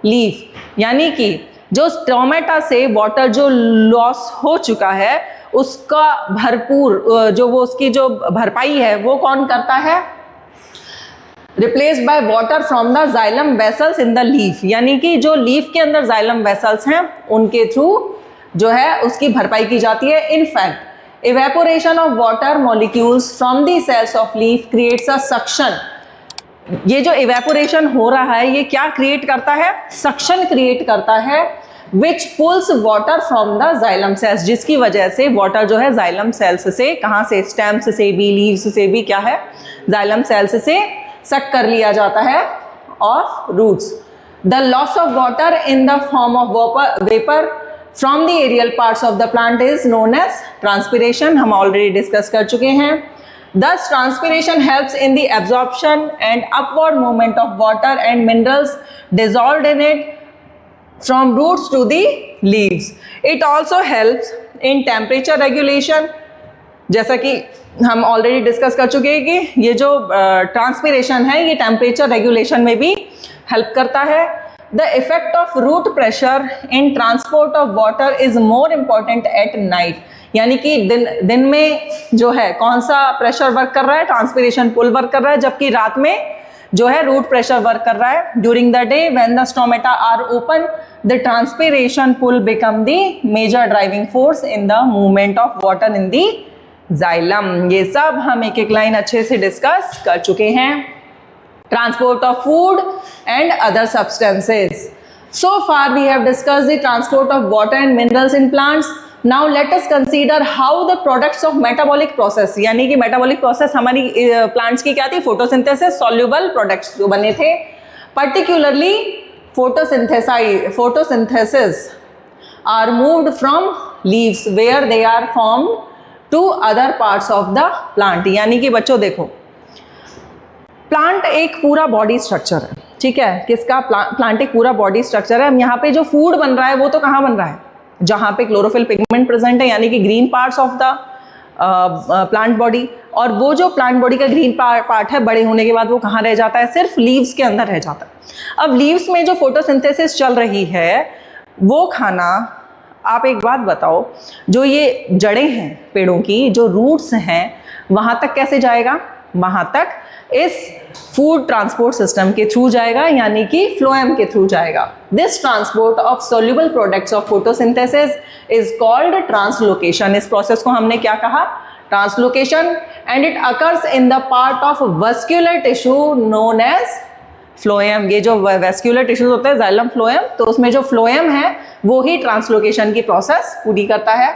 leaf, यानी कि जो स्टोमेटा से वाटर जो लॉस हो चुका है, उसका भरपूर जो वो उसकी जो भरपाई है वो कौन करता है, replaced by water from the xylem vessels in the leaf, यानी कि जो लीफ के अंदर जाइलम वेसल्स हैं उनके थ्रू जो है उसकी भरपाई की जाती है। In fact evaporation of water molecules from the cells of leaf creates a suction. ये जो इवेपोरेशन हो रहा है ये क्या क्रिएट करता है, सक्शन क्रिएट करता है, which pulls water from the xylem cells, जिसकी वजह से वाटर जो है जाइलम सेल्स से, कहाँ से, स्टेम्स से भी, लीव्स से भी क्या है, जाइलम सेल्स से सक कर लिया जाता है of roots. The loss of water in the form of vapour from the aerial parts of the plant is known as transpiration, हम ऑलरेडी डिस्कस कर चुके हैं। Thus transpiration helps in the absorption and upward movement of water and minerals dissolved in it from roots to the leaves. It also helps in temperature regulation, जैसा कि हम ऑलरेडी डिस्कस कर चुके हैं कि ये जो ट्रांसपिरेशन है ये टेम्परेचर रेगुलेशन में भी हेल्प करता है। The effect of root pressure in transport of water is more important at night, यानी कि दिन में जो है कौन सा प्रेशर वर्क कर रहा है, ट्रांसपिरेशन पुल वर्क कर रहा है, जबकि रात में जो है रूट प्रेशर वर्क कर रहा है। During the day when the stomata are open the transpiration pull become the major driving force in the movement of water in the xylem. ये सब हम एक एक लाइन अच्छे से डिस्कस कर चुके हैं। Transport of food and other substances. So far we have discussed the transport of water and minerals in plants. Now let us consider how the products of metabolic process, यानी कि metabolic process हमारी plants की क्या थी, photosynthesis, soluble products जो बने थे, particularly photosynthesis are moved from leaves where they are formed to other parts of the plant। यानी कि बच्चों देखो, प्लांट एक पूरा बॉडी स्ट्रक्चर है, ठीक है, किसका, प्लांट एक पूरा बॉडी स्ट्रक्चर है। यहाँ पे जो फूड बन रहा है वो तो कहाँ बन रहा है, जहाँ पे क्लोरोफिल पिगमेंट प्रेजेंट है, यानी कि green parts of the plant body. और वो जो प्लांट बॉडी का ग्रीन पार्ट है बड़े होने के बाद वो कहाँ रह जाता है, सिर्फ लीव्स के अंदर रह जाता है। अब लीव्स में जो फोटोसिंथेसिस चल रही है वो खाना, आप एक बात बताओ, जो ये जड़ें हैं पेड़ों की, जो रूट्स हैं, वहाँ तक कैसे जाएगा, वहाँ तक इस फूड ट्रांसपोर्ट सिस्टम के थ्रू जाएगा, यानी कि फ्लोएम के थ्रू जाएगा। This transport of soluble products of photosynthesis is called translocation. इस प्रोसेस को हमने क्या कहा, translocation. And it occurs in the part of vascular tissue known as phloem, ये जो वेस्क्यूलर टिश्यूज होते हैं जाइलम फ्लोएम, तो उसमें जो फ्लोएम है वो ही ट्रांसलोकेशन की प्रोसेस पूरी करता है।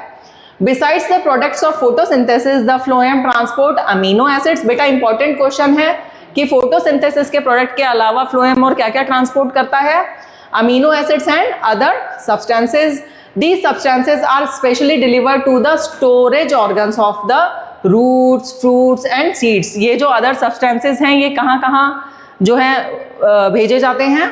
Besides the products of photosynthesis the phloem transport amino acids. बेटा इंपॉर्टेंट क्वेश्चन है कि फोटोसिंथेसिस के प्रोडक्ट के अलावा फ्लोएम और क्या क्या ट्रांसपोर्ट करता है? Amino acids and other substances. These substances are specially delivered to the storage organs of the roots, fruits and seeds. ये जो अदर सब्सटेंसेज हैं ये कहाँ कहाँ जो है भेजे जाते हैं?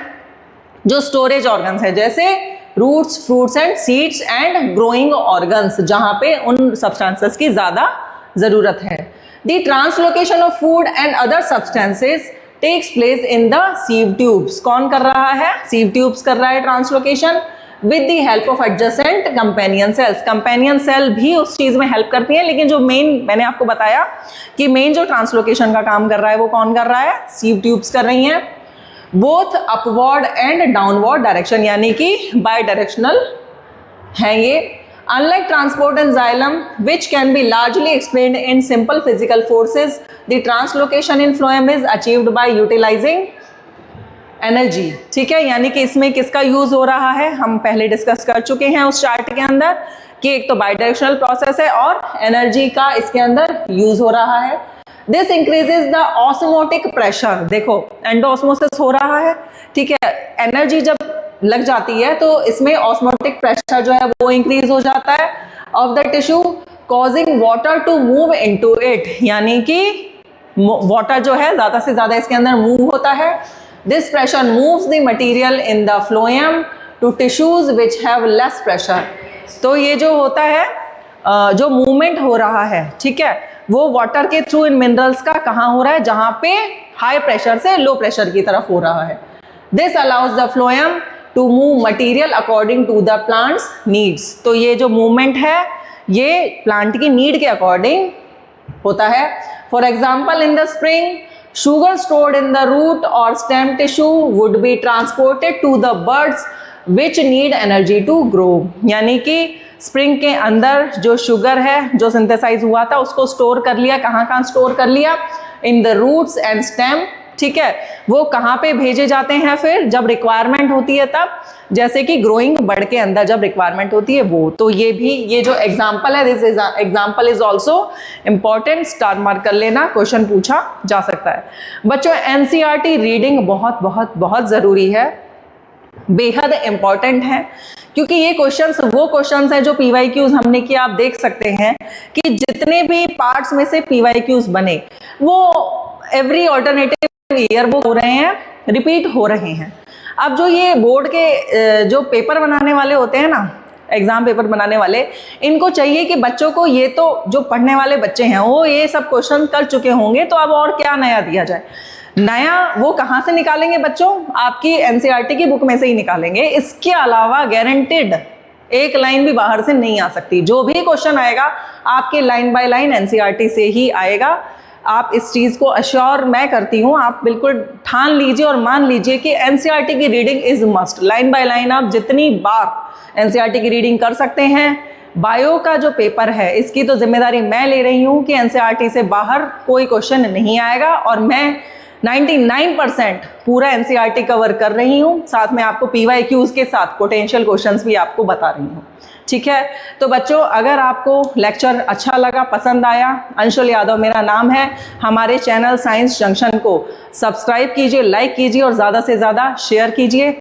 जो स्टोरेज ऑर्गन्स है, जैसे roots, fruits and seeds and growing organs, जहाँ पे उन सब्सटेंसेस की ज़्यादा ज़रूरत है। The translocation of food and other substances takes place in the sieve tubes. कौन कर रहा है? सीव ट्यूब्स कर रहा है translocation with the help of adjacent companion cells. Companion cell भी उस चीज़ में हेल्प करती हैं, लेकिन जो मेन मैंने आपको बताया कि मेन जो ट्रांसलोकेशन का काम कर रहा है वो कौन कर रहा है? सीव ट्यूब्स कर रही हैं। Both upward and downward direction, यानी कि बाय डायरेक्शनल है ये। Unlike transport in xylem which can be largely explained in simple physical forces, the translocation in phloem is achieved by utilising energy. ठीक है, यानी कि इसमें किसका यूज हो रहा है? हम पहले डिस्कस कर चुके हैं उस चार्ट के अंदर कि एक तो बायडायरेक्शनल प्रोसेस है और एनर्जी का इसके अंदर यूज हो रहा है। This increases the osmotic pressure. देखो एंडोऑस्मोसिस हो रहा है, ठीक है, एनर्जी जब लग जाती है तो इसमें ऑस्मोटिक प्रेशर जो है वो इंक्रीज हो जाता है of the tissue, causing water to move into it, यानी कि वाटर जो है ज़्यादा से ज़्यादा इसके अंदर मूव होता है। This pressure moves the material in the phloem to tissues which have less pressure. तो ये जो होता है जो मूवमेंट हो रहा है, ठीक है, वो वाटर के थ्रू इन मिनरल्स का कहाँ हो रहा है? जहाँ पे हाई प्रेशर से लो प्रेशर की तरफ हो रहा है। This allows the phloem to move material according to the plant's needs. तो ये जो मूवमेंट है ये प्लांट की नीड के अकॉर्डिंग होता है। For example, in the spring, sugar stored in the root or stem tissue would be transported to the buds which need energy to grow. यानी कि स्प्रिंग के अंदर जो शुगर है जो सिंथेसाइज हुआ था उसको स्टोर कर लिया। कहाँ कहाँ स्टोर कर लिया? In the roots and stem. ठीक है, वो कहाँ पे भेजे जाते हैं फिर? जब रिक्वायरमेंट होती है तब, जैसे कि ग्रोइंग बड के अंदर जब रिक्वायरमेंट होती है वो। तो ये भी, ये जो एग्जाम्पल है, this example is also important, star mark कर लेना, क्वेश्चन पूछा जा सकता है। बच्चों एनसीईआरटी रीडिंग बहुत बहुत बहुत ज़रूरी है, बेहद इम्पॉर्टेंट है, क्योंकि ये क्वेश्चंस वो क्वेश्चंस हैं जो पीवाईक्यूज हमने किया। आप देख सकते हैं कि जितने भी पार्ट्स में से पीवाईक्यूज बने वो एवरी ऑल्टरनेटिव ईयर वो हो रहे हैं, रिपीट हो रहे हैं। अब जो ये बोर्ड के जो पेपर बनाने वाले होते हैं ना, एग्जाम पेपर बनाने वाले, इनको चाहिए कि बच्चों को, ये तो जो पढ़ने वाले बच्चे हैं वो ये सब क्वेश्चन कर चुके होंगे, तो अब और क्या नया दिया जाए। नया वो कहाँ से निकालेंगे बच्चों? आपकी एनसीईआरटी की बुक में से ही निकालेंगे। इसके अलावा गारंटेड एक लाइन भी बाहर से नहीं आ सकती। जो भी क्वेश्चन आएगा आपके लाइन बाय लाइन एनसीईआरटी से ही आएगा। आप इस चीज़ को अश्योर मैं करती हूँ, आप बिल्कुल ठान लीजिए और मान लीजिए कि एनसीईआरटी की reading is must. Line by line आप जितनी बार एनसीईआरटी की रीडिंग कर सकते हैं। बायो का जो पेपर है इसकी तो जिम्मेदारी मैं ले रही हूँ कि एनसीईआरटी से बाहर कोई क्वेश्चन नहीं आएगा, और मैं 99% पूरा एनसीईआरटी कवर कर रही हूँ। साथ में आपको पीवाईक्यूज के साथ पोटेंशियल क्वेश्चंस भी आपको बता रही हूँ। ठीक है, तो बच्चों अगर आपको लेक्चर अच्छा लगा, पसंद आया, अंशुल यादव मेरा नाम है, हमारे चैनल साइंस जंक्शन को सब्सक्राइब कीजिए, लाइक कीजिए और ज़्यादा से ज़्यादा शेयर कीजिए।